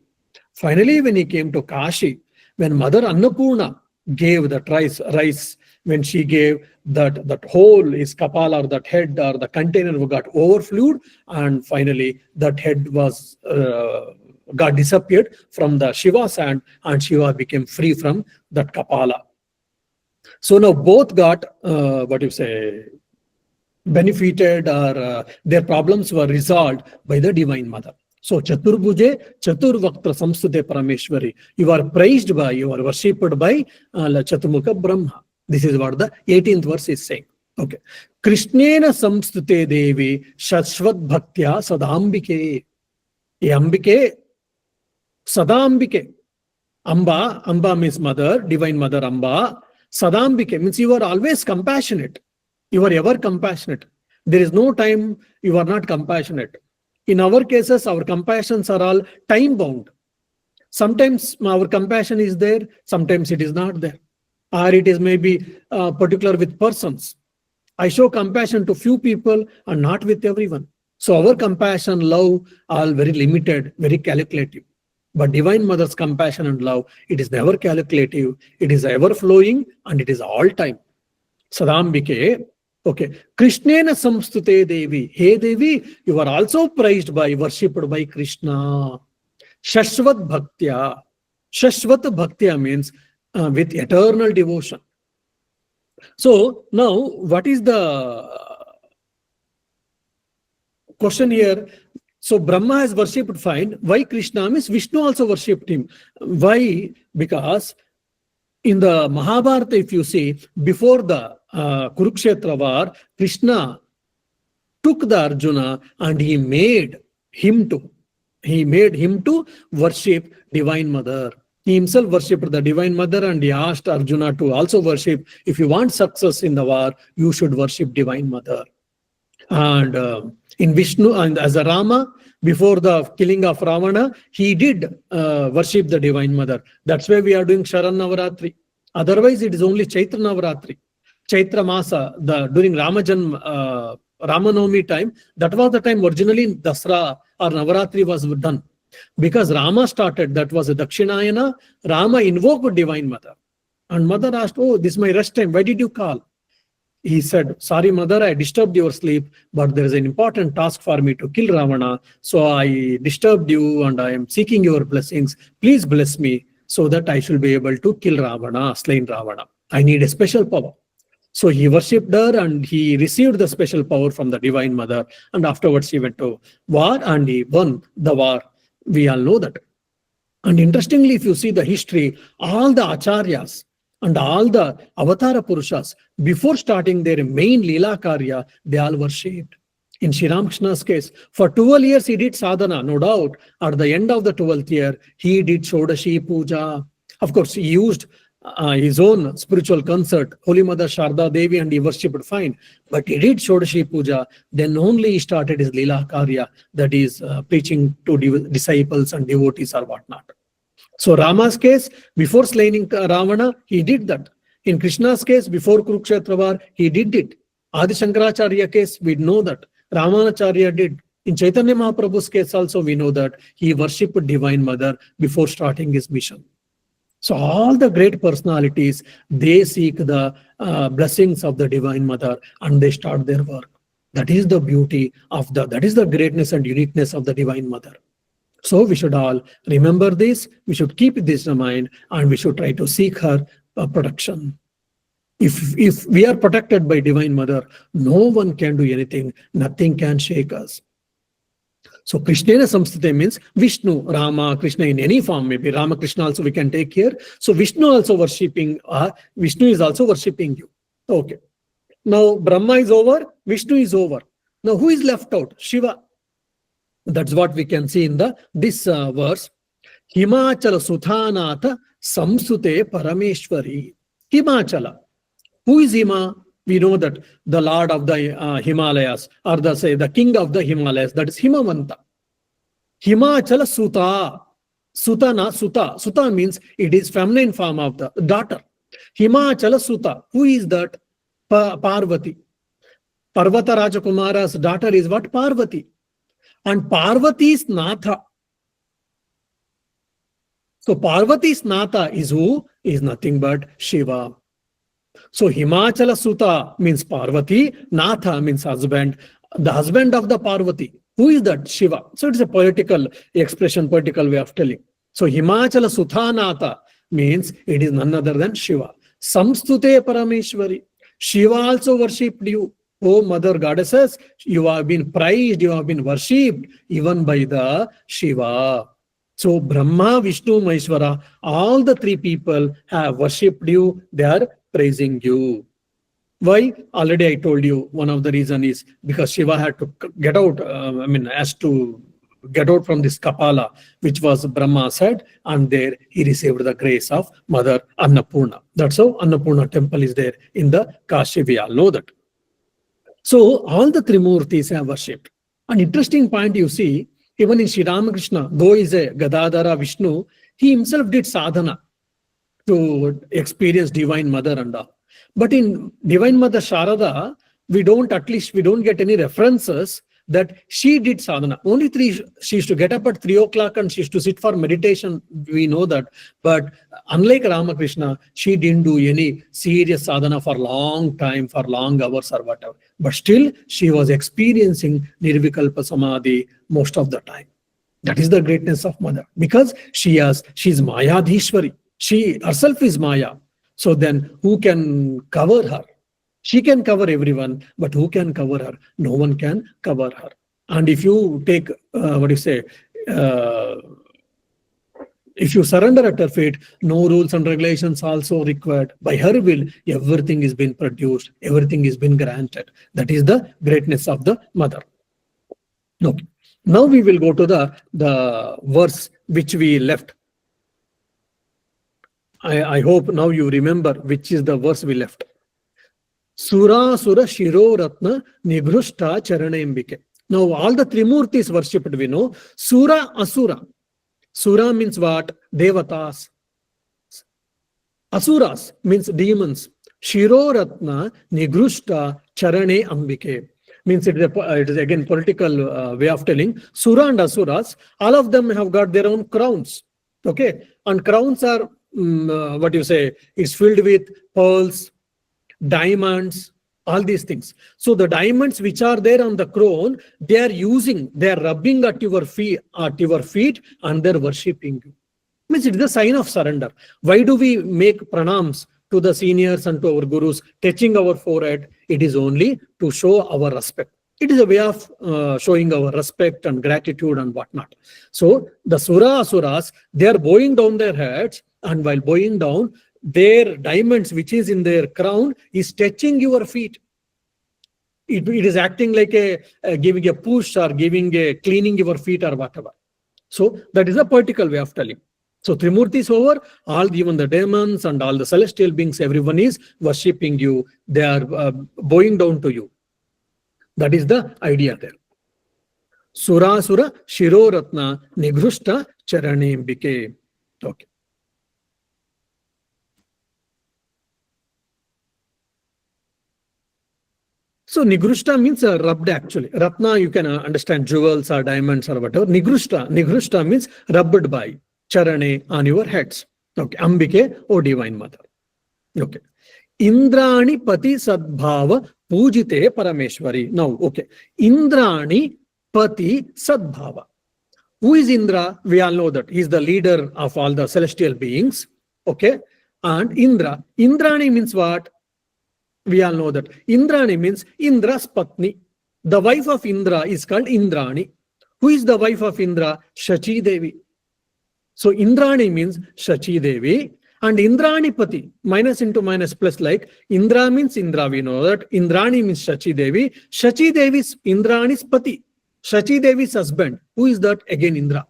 Finally, when he came to Kashi, when Mother Annapurna gave that rice, when she gave that whole is kapala, or that head or the container got overflowed, and finally that head was got disappeared from the Shiva's hand, and Shiva became free from that kapala. So now both got benefited, or their problems were resolved by the Divine Mother. So Chaturbhuje, Chaturvaktra Samstute Parameshwari. You are praised by, you are worshipped by Chaturmukha Brahma. This is what the 18th verse is saying. Okay. Krishnena samstute devi shashvat bhaktya sadambike. Ambike, sadambike. Amba means mother, divine mother Amba. Sadambike means you are always compassionate. You are ever compassionate. There is no time you are not compassionate. In our cases, our compassions are all time bound. Sometimes our compassion is there, sometimes it is not there. Or it is maybe particular with persons. I show compassion to few people and not with everyone. So our compassion, love, are very limited, very calculative. But Divine Mother's compassion and love, it is never calculative, it is ever flowing, and it is all time. Sadambike, okay. Krishnena samstute Devi. Hey Devi, you are also praised by, worshipped by Krishna. Shashvat Bhaktya. Shashvat Bhaktya means with eternal devotion. So now, what is the question here? So Brahma has worshipped, fine. Why Krishna? Means Vishnu also worshipped him. Why? Because in the Mahabharata, if you see, before the Kurukshetra war, Krishna took the Arjuna and he made him to worship Divine Mother. He himself worshipped the Divine Mother and he asked Arjuna to also worship. If you want success in the war, you should worship Divine Mother. And in Vishnu and as a Rama, before the killing of Ravana, he did worship the Divine Mother. That's why we are doing Sharan Navaratri. Otherwise, it is only Chaitra Navaratri. Chaitra Masa, during Ramanavami time, that was the time originally Dasra or Navaratri was done. Because Rama started, that was a Dakshinayana, Rama invoked Divine Mother. And Mother asked, oh, this is my rest time, why did you call? He said, sorry mother, I disturbed your sleep, but there is an important task for me to kill Ravana. So I disturbed you and I am seeking your blessings. Please bless me so that I shall be able to kill Ravana, slain Ravana. I need a special power. So he worshipped her and he received the special power from the Divine Mother. And afterwards he went to war and he won the war. We all know that. And interestingly, if you see the history, all the acharyas and all the avatara purushas, before starting their main Leela Karya, they all worshipped. In Sri Ramakrishna's case, for 12 years he did sadhana, no doubt. At the end of the 12th year, he did Shodashi Puja. Of course, he used his own spiritual concert, Holy Mother Sharda Devi, and he worshipped fine. But he did Shodashi Puja, then only he started his Leela Karya, that is preaching to disciples and devotees or whatnot. So Rama's case, before slaying Ravana, he did that. In Krishna's case, before Kurukshetra war, he did it. Adi Shankaracharya case, we know that. Ramanacharya did. In Chaitanya Mahaprabhu's case also, we know that he worshipped Divine Mother before starting his mission. So all the great personalities, they seek the blessings of the Divine Mother and they start their work. That is the beauty of that is the greatness and uniqueness of the Divine Mother. So we should all remember this, we should keep this in mind, and we should try to seek her protection. If we are protected by Divine Mother, no one can do anything, nothing can shake us. So Krishnena Samstite means Vishnu, Rama, Krishna in any form, maybe Rama, Krishna also we can take here. So Vishnu also worshipping, Vishnu is also worshipping you. Okay. Now Brahma is over, Vishnu is over. Now who is left out? Shiva. That's what we can see in this verse. Himachala Suthanatha Samsute Parameshwari. Himachala. Who is Hima? We know that the Lord of the Himalayas, or the king of the Himalayas, that is Himavanta. Himachala Suta. Sutana, Suta. Suta means it is feminine form of the daughter. Himachala Suta. Who is that? Parvati. Parvata Rajakumara's daughter is what? Parvati. And Parvati's Natha. So Parvati's Natha is who? Is nothing but Shiva. So Himachala Suta means Parvati, Natha means husband, the husband of the Parvati. Who is that? Shiva. So it's a poetical expression, poetical way of telling. So Himachala Sutha Natha means it is none other than Shiva. Samstute Parameshwari. Shiva also worshipped you. Oh Mother Goddesses, you have been praised, you have been worshipped even by the Shiva. So Brahma, Vishnu, Maheshwara, all the three people have worshipped you. They are praising you. Why? Already I told you, one of the reason is because Shiva had to get out, has to get out from this Kapala, which was Brahma said, and there he received the grace of Mother Annapurna. That's how Annapurna temple is there in the Kashi. We all know that. So all the Trimurtis have worshipped. An interesting point you see, even in Sri Ramakrishna, though he is a Gadadhara Vishnu, he himself did sadhana to experience Divine Mother and all. But in Divine Mother Sharada, we don't get any references that she did sadhana. Only she used to get up at 3 o'clock and she used to sit for meditation. We know that. But unlike Ramakrishna, she didn't do any serious sadhana for long time, for long hours or whatever. But still, she was experiencing Nirvikalpa Samadhi most of the time. That is the greatness of Mother. Because she's Mayadhishwari. She herself is Maya. So then who can cover her? She can cover everyone, but who can cover her? No one can cover her. And if you take, if you surrender at her feet, no rules and regulations also required. By her will, everything is being produced, everything is being granted. That is the greatness of the Mother. Okay. Now we will go to the verse which we left. I hope now you remember which is the verse we left. Sura Sura Shiro Ratna Nigrushta Charanembike. Now all the Trimurtis worshipped, we know. Sura Asura. Sura means what? Devatas. Asuras means demons. Shiro Ratna Nigrushta Charane Ambike. Means it is again political way of telling. Sura and Asuras, all of them have got their own crowns. Okay. And crowns are is filled with pearls, diamonds, all these things. So the diamonds which are there on the crown, they are rubbing at your feet, and they're worshipping you. Means it is a sign of surrender. Why do we make pranams to the seniors and to our gurus, touching our forehead? It is only to show our respect. It is a way of showing our respect and gratitude and whatnot. So the Sura Asuras, they are bowing down their heads, and while bowing down, their diamonds which is in their crown is touching your feet. It is acting like giving a push or cleaning your feet or whatever. So that is a political way of telling. So Trimurti is over, even the demons and all the celestial beings, everyone is worshipping you. They are bowing down to you. That is the idea there. Sura Sura Shiro Ratna Nigrushta Charanembike. Okay. So Nigrushta means rubbed actually. Ratna, you can understand jewels or diamonds or whatever. Nigrushta means rubbed by. Charane, on your heads. Okay. Ambike, O Divine Mother. Okay. Indrani Pati Sadbhava Pujite Parameshwari. Now, okay. Indrani Pati Sadbhava. Who is Indra? We all know that he is the leader of all the celestial beings. Okay. And Indra. Indrani means what? We all know that. Indrani means Indra's Patni. The wife of Indra is called Indrani. Who is the wife of Indra? Shachi Devi. So Indrani means Shachi Devi. And Indrani Pati, minus into minus plus, like Indra means Indra. We know that. Indrani means Shachi Devi. Shachi Devi is Indrani's Pati. Shachi Devi's husband. Who is that? Again Indra.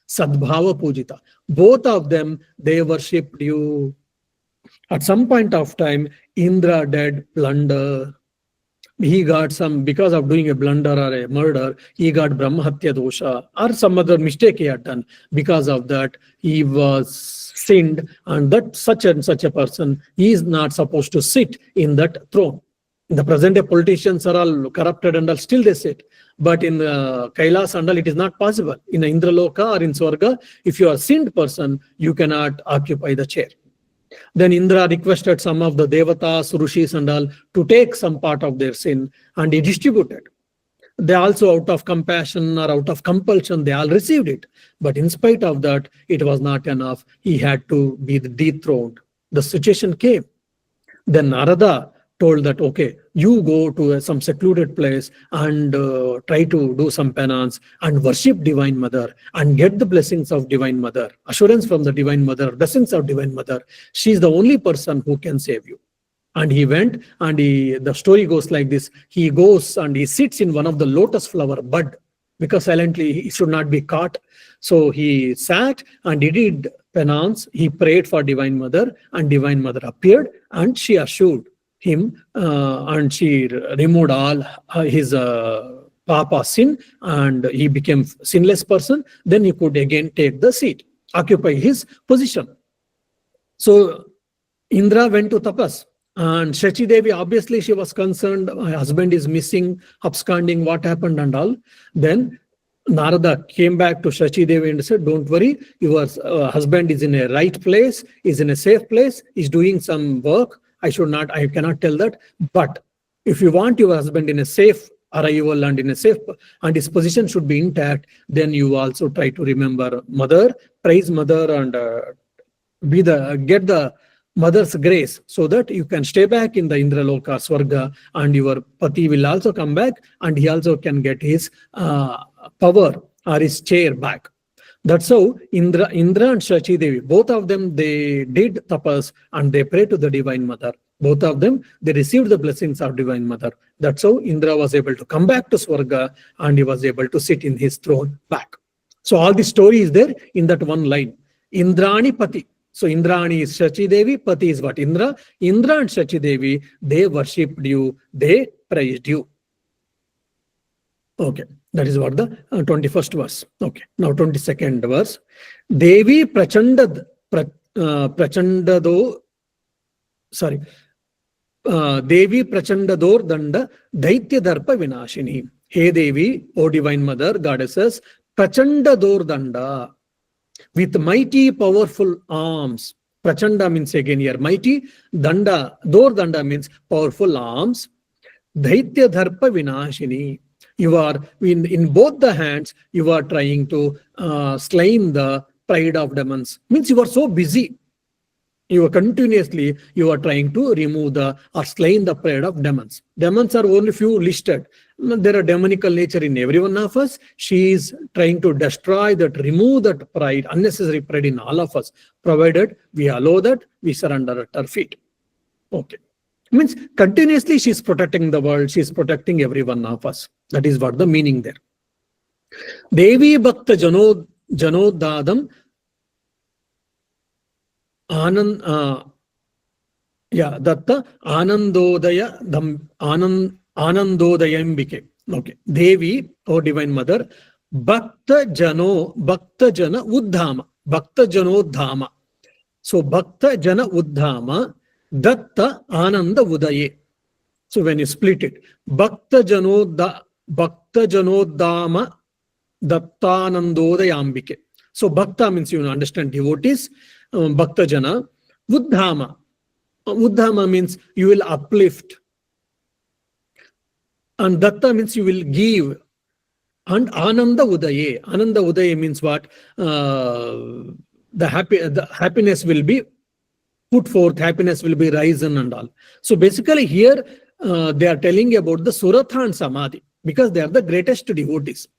Sadbhava Pujita. Both of them, they worshipped you. At some point of time, Indra did blunder. He got because of doing a blunder or a murder, he got Brahmahatya dosha or some other mistake he had done. Because of that, he was sinned, and that such and such a person, he is not supposed to sit in that throne. In the present day, politicians are all corrupted and all, still they sit. But in Kailas and all, it is not possible. In Indraloka or in Swarga, if you are a sinned person, you cannot occupy the chair. Then Indra requested some of the Devatas, Rishis and all to take some part of their sin, and he distributed. They also, out of compassion or out of compulsion, they all received it. But in spite of that, it was not enough. He had to be dethroned. The situation came. Then Narada told that, okay, you go to some secluded place and try to do some penance and worship Divine Mother and get the blessings of Divine Mother, assurance from the Divine Mother, blessings of Divine Mother. She is the only person who can save you. And he went, and the story goes like this. He goes and he sits in one of the lotus flower bud, because silently he should not be caught. So he sat and he did penance. He prayed for Divine Mother, and Divine Mother appeared, and she assured him, and she removed all his papa sin, and he became sinless person. Then he could again take the seat, occupy his position. So Indra went to tapas, and Shachi Devi, obviously she was concerned, my husband is missing, absconding, what happened and all. Then Narada came back to Shachi Devi and said, don't worry, your husband is in a right place, is in a safe place, is doing some work. I cannot tell that. But if you want your husband in a safe arrival and in a safe, and his position should be intact, then you also try to remember Mother, praise Mother, and get the Mother's grace, so that you can stay back in the Indraloka, Swarga, and your Pati will also come back, and he also can get his power or his chair back. That's how Indra and Shachi Devi, both of them, they did tapas and they prayed to the Divine Mother. Both of them, they received the blessings of Divine Mother. That's how Indra was able to come back to Swarga, and he was able to sit in his throne back. So all the story is there in that one line. Indrani Pati. So Indrani is Shachi Devi, Pati is what? Indra. Indra and Shachi Devi, they worshipped you, they praised you. Okay, that is what the 21st verse. Okay, now 22nd verse. Devi Prachandado, Devi Prachandador Danda Daitya Darpa Vinashini. Hey Devi, O Divine Mother, Goddesses, Prachandador Danda, with mighty powerful arms. Prachanda means again here mighty, Danda, Dor Danda means powerful arms. Daitya Dharpa Vinashini. You are in both the hands, you are trying to slain the pride of demons. Means you are so busy. You are continuously, you are trying to remove or slain the pride of demons. Demons are only few listed. There are demonical nature in every one of us. She is trying to destroy that, remove that pride, unnecessary pride in all of us, provided we allow that, we surrender at her feet. Okay. Means continuously she is protecting the world, she is protecting every one of us. That is what the meaning there. Devi Bhakta Janodadam Datta Anandodaya Anandodayambike. Okay. Devi, or Divine Mother, Bhakta Jana Uddhama. Bhakta Janodhama. So Bhakta Jana Uddhama Datta Ananda Udaye. So when you split it, Bhakta Janodhama Dattanandodayambike. So Bhakta means, you understand, devotees. Bhakta Jana. Uddhama. Uddhama means you will uplift. And Datta means you will give. And Ananda Udaye. Ananda Udaye means what? The happiness will be put forth, happiness will be risen and all. So basically here they are telling about the Suratha and Samadhi, because they are the greatest devotees.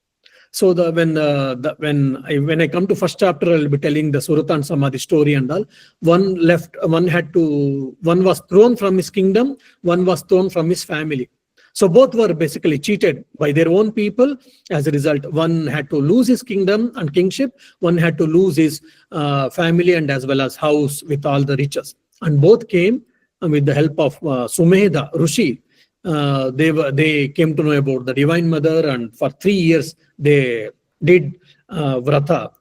So when I come to first chapter, I will be telling the Suratha and Samadhi story and all. One was thrown from his kingdom, one was thrown from his family. So both were basically cheated by their own people. As a result, one had to lose his kingdom and kingship, one had to lose his family and as well as house with all the riches. And both came with the help of Sumedha, Rishi. They came to know about the Divine Mother, and for 3 years they did vrata,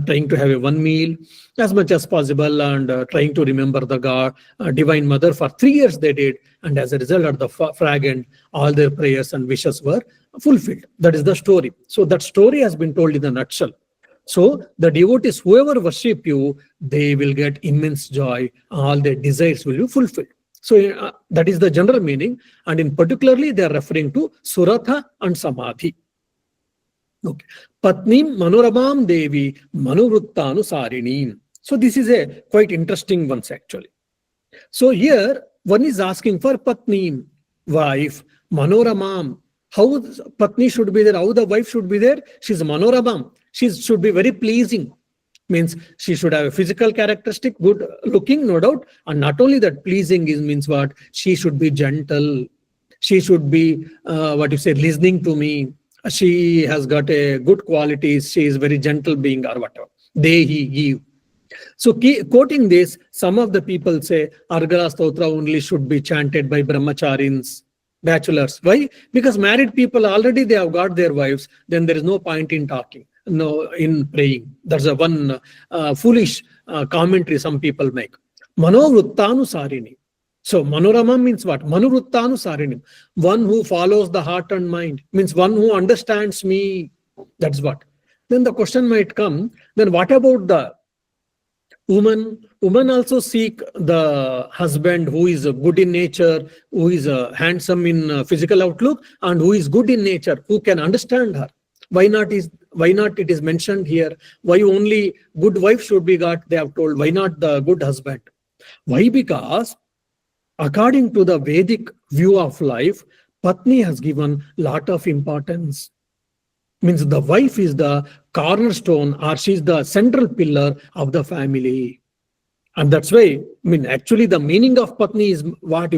trying to have a one meal as much as possible, and trying to remember the God, Divine Mother. For 3 years they did, and as a result, at the frag end, all their prayers and wishes were fulfilled. That is the story. So that story has been told in a nutshell. So the devotees, whoever worship you, they will get immense joy. All their desires will be fulfilled. So that is the general meaning, and in particularly they are referring to Suratha and Samadhi. Okay. Patnim Manurabam Devi Manuvruttanu Sarini. So this is a quite interesting one actually. So here One is asking for Patni, wife, Manoramam. How Patni should be there, how the wife should be there? She's Manoramam. She should be very pleasing. Means she should have a physical characteristic, good looking, no doubt. And not only that, pleasing is means what? She should be gentle. She should be, listening to me. She has got a good qualities. She is very gentle being or whatever. They, he, give. So quoting this, some of the people say Argala Stotra only should be chanted by brahmacharis, bachelors. Why? Because married people already they have got their wives, then there is no point in talking, no in praying. That's a one foolish commentary some people make. Manovruttanu sarini. So Manorama means what? Manuvruttanu sarini. One who follows the heart and mind. Means one who understands me. That's what. Then the question might come, then what about the woman? Women also seek the husband who is good in nature, who is handsome in physical outlook, and who is good in nature, who can understand her. Why not it is mentioned here? Why only good wife should be got? They have told. Why not the good husband? Why? Because according to the Vedic view of life, Patni has given lot of importance. Means the wife is the cornerstone, or she's the central pillar of the family. And that's why, actually the meaning of Patni is what,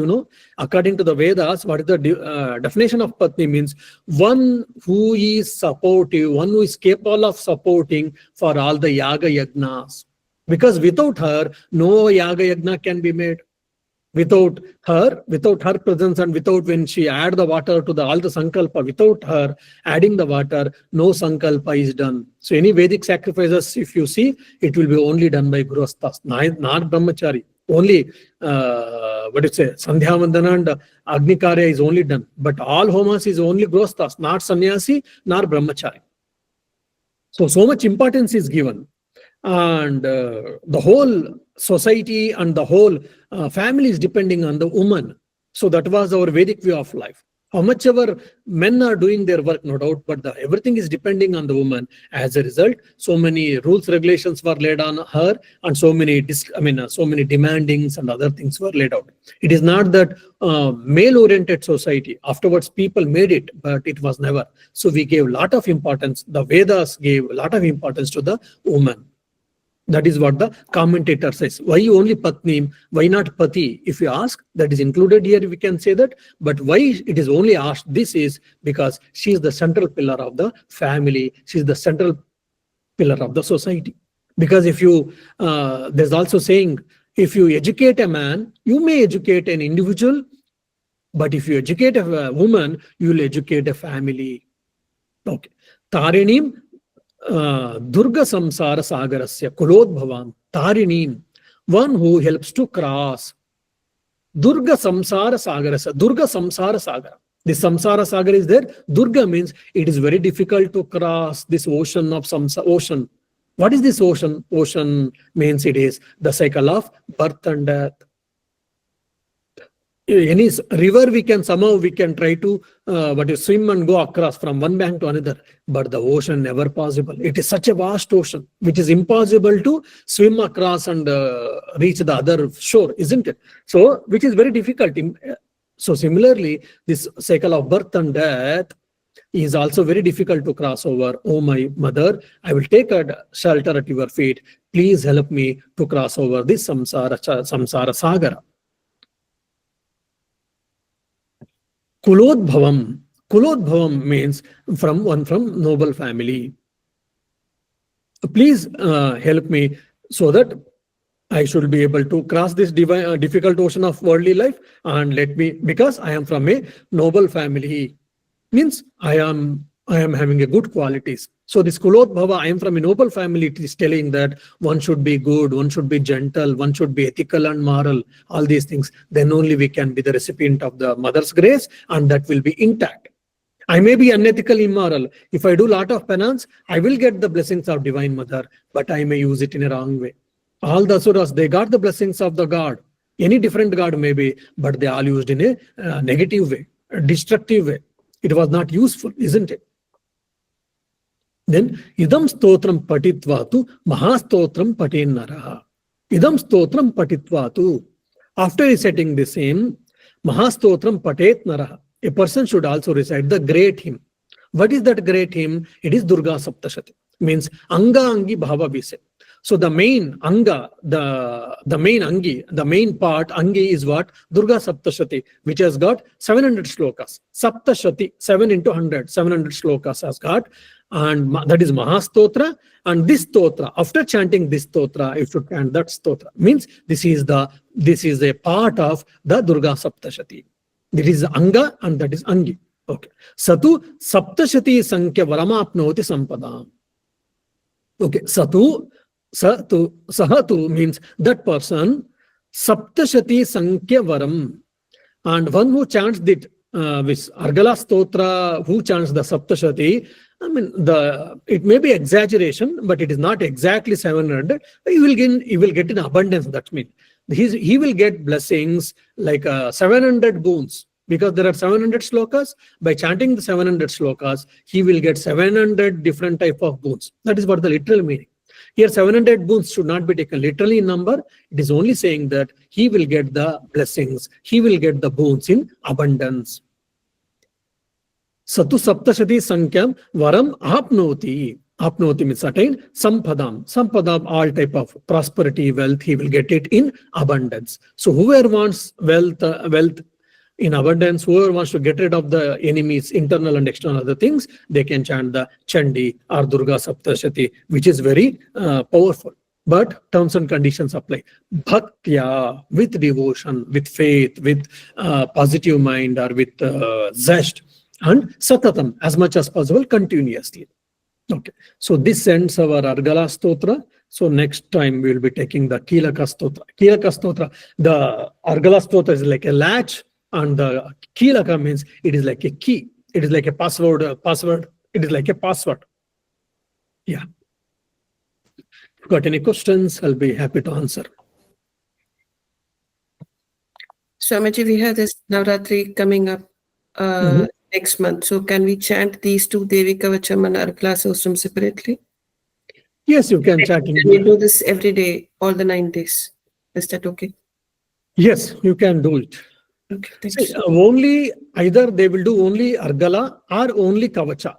according to the Vedas, what is the definition of Patni means? One who is supportive, one who is capable of supporting for all the Yaga Yagnas. Because without her, no Yaga Yagna can be made. Without her presence, and without when she add the water to all the sankalpa, without her adding the water, no sankalpa is done. So any Vedic sacrifices, if you see, it will be only done by Grihasthas, not brahmachari. Only, Sandhya Vandana and Agnikarya is only done. But all homas is only Grihasthas, not sannyasi, nor brahmachari. So much importance is given. And the whole society and the whole family is depending on the woman. So that was our Vedic view of life. How much ever men are doing their work, no doubt, but everything is depending on the woman. As a result, so many rules, regulations were laid on her, and so many demandings and other things were laid out. It is not that male-oriented society. Afterwards, people made it, but it was never. So we gave a lot of importance. The Vedas gave a lot of importance to the woman. That is what the commentator says. Why only Patni? Why not Pati? If you ask, that is included here, we can say that. But why it is only asked, this is because she is the central pillar of the family. She is the central pillar of the society. Because if you, there's also saying, if you educate a man, you may educate an individual. But if you educate a woman, you will educate a family. Okay. Tarinim Durga Samsara Sagarasya Kulodbhavam Tarinim, one who helps to cross Durga Samsara Sagarasya. Durga Samsara Sagar. The Samsara Sagar is there. Durga means it is very difficult to cross this ocean of ocean. What is this ocean? Ocean means it is the cycle of birth and death. Any river we can try to swim and go across from one bank to another, but the ocean never possible. It is such a vast ocean which is impossible to swim across and reach the other shore, isn't it? So which is very difficult. So similarly, this cycle of birth and death is also very difficult to cross over. Oh my mother, I will take a shelter at your feet. Please help me to cross over this samsara sagara. Kulodbhavam. Kulodbhavam means from noble family. Please help me so that I should be able to cross this difficult ocean of worldly life, and let me, because I am from a noble family, means I am having a good qualities. So this Kulodbhava, I am from a noble family, it is telling that one should be good, one should be gentle, one should be ethical and moral, all these things. Then only we can be the recipient of the mother's grace, and that will be intact. I may be unethical, immoral. If I do lot of penance, I will get the blessings of Divine Mother, but I may use it in a wrong way. All the asuras, they got the blessings of the God. Any different God may be, but they all used in a negative way, a destructive way. It was not useful, isn't it? Then, idam stotram patitvatu mahastotram patinnaraha. Idam stotram patitvatu. After reciting the same, Mahastotram Patet Naraha, a person should also recite the great hymn. What is that great hymn? It is Durga Saptashati. Means Anga Angi Bhava Vise. So the main Anga, the main Angi, the main part Angi is what? Durga Saptashati, which has got 700 slokas. Saptashati, 7 into 100, 700 slokas has got. And that is Mahastotra. And this stotra, after chanting this stotra, you should chant that stotra. Means this is a part of the Durga Saptashati. This is Anga and that is Angi. Okay. Satu Saptashati Sankhya Varamapnoti Sampadam. Okay. Sahatu means that person. Saptashati Sankhya Varam. And one who chants it with Argala Stotra, who chants the Saptashati, I mean, it may be exaggeration, but it is not exactly 700. He will get in abundance. That means he will get blessings like 700 boons. Because there are 700 slokas, by chanting the 700 slokas, he will get 700 different type of boons. That is what the literal meaning. Here 700 boons should not be taken literally in number. It is only saying that he will get the blessings, he will get the boons in abundance. Satu Saptashati Sankyam Varam Apnoti. Apnoti means attain. Sampadam, all type of prosperity, wealth, he will get it in abundance. So whoever wants wealth in abundance, whoever wants to get rid of the enemies, internal and external other things, they can chant the Chandi or Durga Saptashati, which is very powerful. But terms and conditions apply. Bhaktya, with devotion, with faith, with positive mind or with zest, and Satatam, as much as possible, continuously. Okay, so this ends our Argala Stotra. So next time we will be taking the Kilaka Stotra. Kilaka Stotra, the Argala Stotra is like a latch, and the Kilaka means it is like a key. It is like a password. It is like a password. Yeah. If you got any questions, I'll be happy to answer. Swamiji, we have this Navratri coming up next month. So can we chant these two Devi Kavacham and Argala Stotram separately? Yes, you can chant. We do this every day, all the 9 days. Is that okay? Yes, you can do it. Okay, thanks. See, only either they will do only Argala or only Kavacha.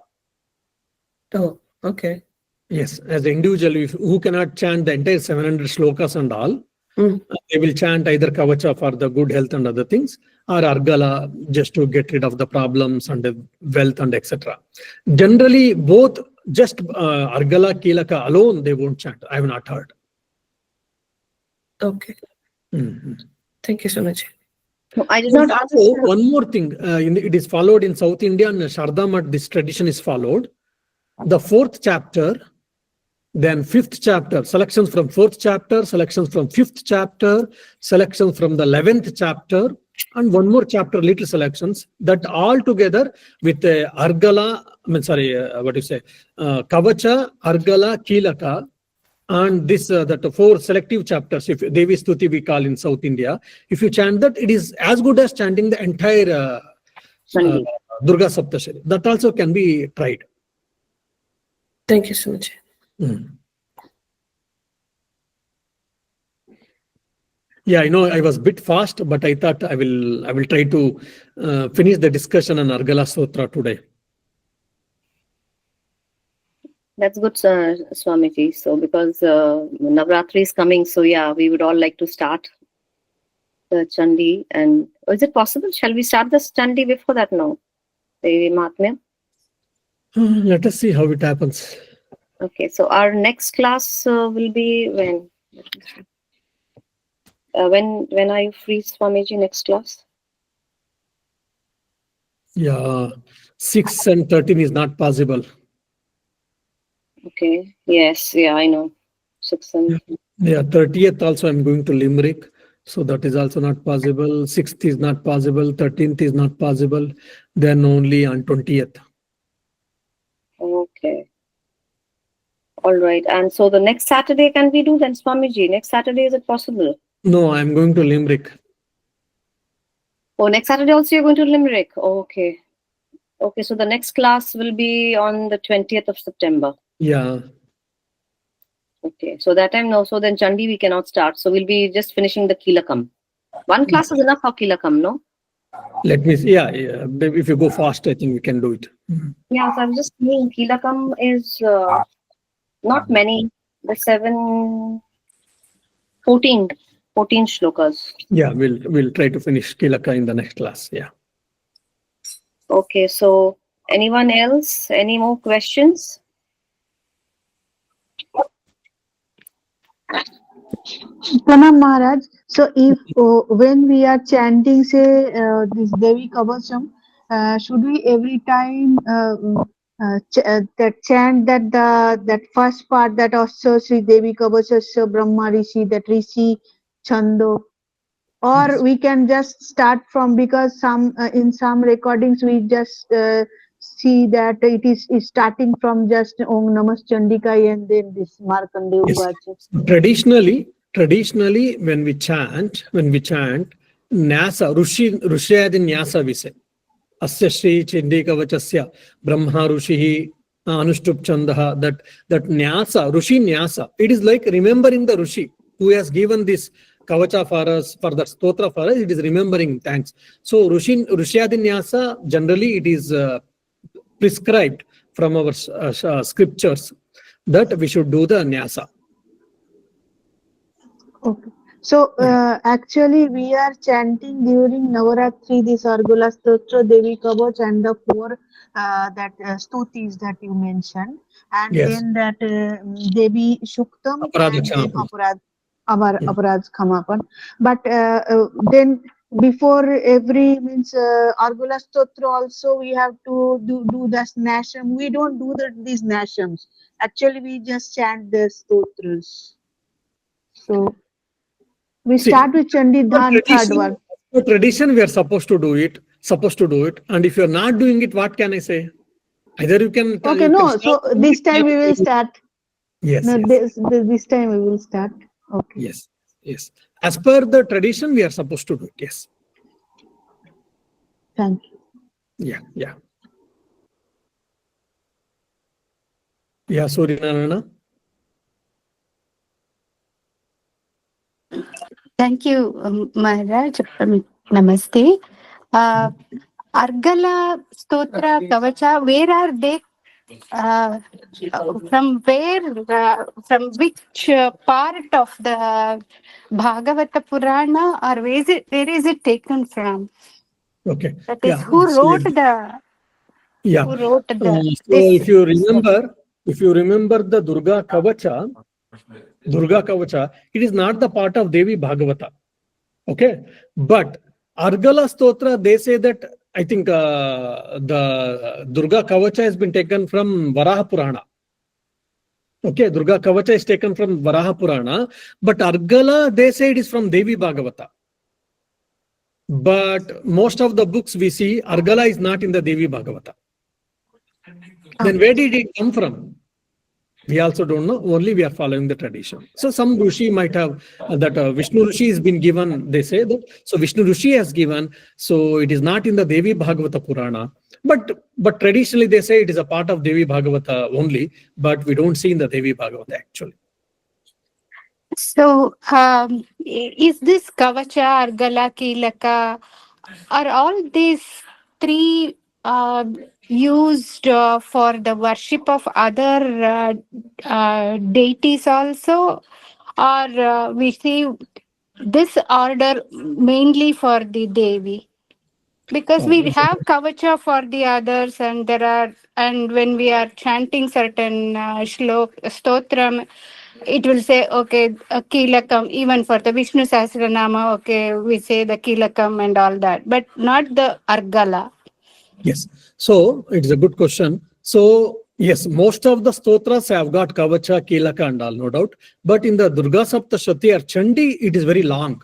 Oh, okay. Yes, as an individual who cannot chant the entire 700 slokas and all, they will chant either Kavacha for the good health and other things, or Argala just to get rid of the problems and the wealth and etc. Generally, both just Argala, Kilaka alone, they won't chant. I have not heard. Okay. Thank you so much. No, I did not understand. One more thing, it is followed in South India and Sharda Math, this tradition is followed. The 4th chapter, then 5th chapter, selections from 4th chapter, selections from 5th chapter, selections from the 11th chapter, and one more chapter, little selections, that all together with Argala, Kavacha, Argala, Kilaka, and this that 4 selective chapters, if Devi Stuti we call in South India, if you chant that, it is as good as chanting the entire Durga Saptashati. That also can be tried. Thank you so much. Yeah, I know I was a bit fast, but I thought I will try to finish the discussion on Argala Stotra today. That's good, Swamiji. So because Navratri is coming, so yeah, we would all like to start the Chandi. And is it possible? Shall we start this Chandi before that? No. Devi Mahatmya. Let us see how it happens. Okay, so our next class will be when? When are you free, Swamiji, next class? Yeah, 6 and 13 is not possible. Okay, yes, yeah, I know. 6 and... Yeah, 30th also I'm going to Limerick. So that is also not possible. 6th is not possible. 13th is not possible. Then only on 20th. Okay. All right. And so the next Saturday can we do then, Swamiji? Next Saturday, is it possible? No, I'm going to Limerick. Oh, next Saturday also you're going to Limerick. Oh, okay. Okay, so the next class will be on the 20th of September. Yeah. Okay, so that time no. So then Chandi we cannot start. So we'll be just finishing the Kilakam. One class is enough for Kilakam, no? Let me see. Yeah, if you go fast, I think we can do it. Yeah, so I'm just saying Kilakam is not many. The 14 shlokas. Yeah, we'll try to finish Kilaka in the next class. Yeah. Okay, so anyone else? Any more questions? Pranam Maharaj. So if when we are chanting, say this Devi Kavacham, should we every time that chant that first part that also Sri Devi Kavachasya Brahma Rishi, that Rishi Chando, or we can just start from, because some in some recordings we just see that it is starting from just Om Namas Chandikai and then this Markandeya Yes. Uvacha. Traditionally, when we chant, Nyasa, Rushya in Nyasa we say. Asya Shri Chindika Vachasya Brahma Rushihi Anushtup Chandaha, that Nyasa, Rushi Nyasa. It is like remembering the Rushi who has given this Kavacha for us, for the Stotra for us, it is remembering, thanks. So Rushyadi Nyasa, generally it is prescribed from our scriptures that we should do the Nyasa. Okay. So actually we are chanting during Navaratri this Argala Stotra, Devi Kavach, and the four stutis that you mentioned, and Yes. then that Devi Shuktam, Aparadha and then Kshamapan. Aparadha Khamapan. But then before every Argala Stotra also we have to do the Nasham. We don't do these Nashams. Actually we just chant the Stotras. So we start with Chandi Dhan, third one. For tradition, we are supposed to do it. And if you are not doing it, what can I say? Either you can. Okay, you no. can So stop doing this it, time or we will start. Yes. No, Yes. this time we will start. Okay. Yes. As per the tradition, we are supposed to do it. Yes. Thank you. Yeah. Yeah, Suryanarayana. Thank you, Maharaj. Namaste. Argala, Stotra, Kavacha, where are they? From which part of the Bhagavata Purana, or where is it taken from? Okay. That is, who wrote So this? if you remember the Durga Kavacha, it is not the part of Devi Bhagavata. Okay, but Argala Stotra, they say that, I think the Durga Kavacha has been taken from Varaha Purana. Okay, Durga Kavacha is taken from Varaha Purana, but Argala, they say it is from Devi Bhagavata. But most of the books we see, Argala is not in the Devi Bhagavata. Then where did it come from? We also don't know, only we are following the tradition. So some Rishi might have that Vishnu Rishi has been given, they say that. So Vishnu Rishi has given, so it is not in the Devi Bhagavata Purana. But traditionally they say it is a part of Devi Bhagavata only, but we don't see in the Devi Bhagavata actually. So, is this Kavacha, Argala, Kilaka, are all these three used for the worship of other deities also? Or we see this order mainly for the Devi? Because we have Kavacha for the others, and and when we are chanting certain stotram, it will say, okay, Kilakam, even for the Vishnu Sahasranama, okay, we say the Kilakam and all that, but not the Argala. Yes, so it's a good question. So yes, most of the stotras have got Kavacha, Kilaka and all, no doubt. But in the Durga Saptashati or Chandi, it is very long.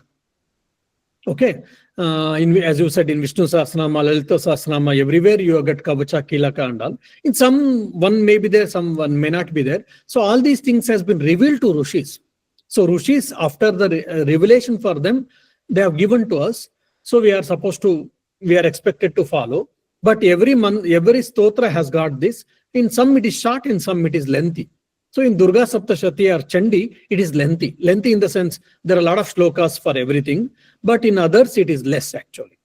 Okay, as you said, in Vishnu Sahasranama, Lalita Sahasranama, everywhere you get Kavacha, Kilaka and all. In some one may be there, some one may not be there. So all these things has been revealed to Rishis. So Rishis, after the revelation for them, they have given to us. So we are expected to follow. But every stotra has got this. In some it is short, in some it is lengthy. So in Durga Saptashati or Chandi, it is lengthy. Lengthy in the sense there are a lot of shlokas for everything, but in others it is less actually.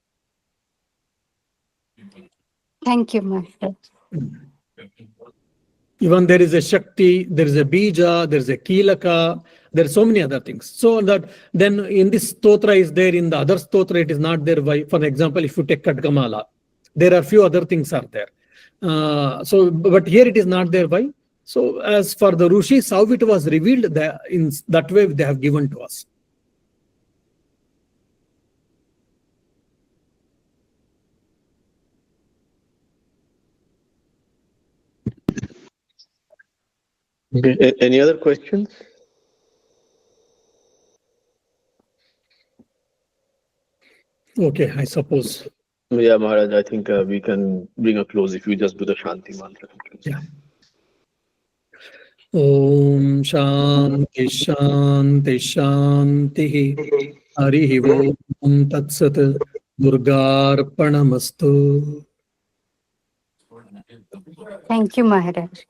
Thank you, Maharaj. Even there is a Shakti, there is a Bija, there is a Kilaka, there are so many other things. So that then in this stotra is there, in the other stotra it is not there. Why? For example, if you take Kadgamala, there are few other things are there. But here it is not there. Why? So as for the Rishis, how it was revealed, in that way they have given to us. Okay. Any other questions? Okay, I suppose. Yeah, Maharaj, I think we can bring a close if we just do the Shanti mantra. Yeah. Om Shanti Shanti Shanti Harihi Om Tat Sat Durgarpanamastu. Thank you, Maharaj.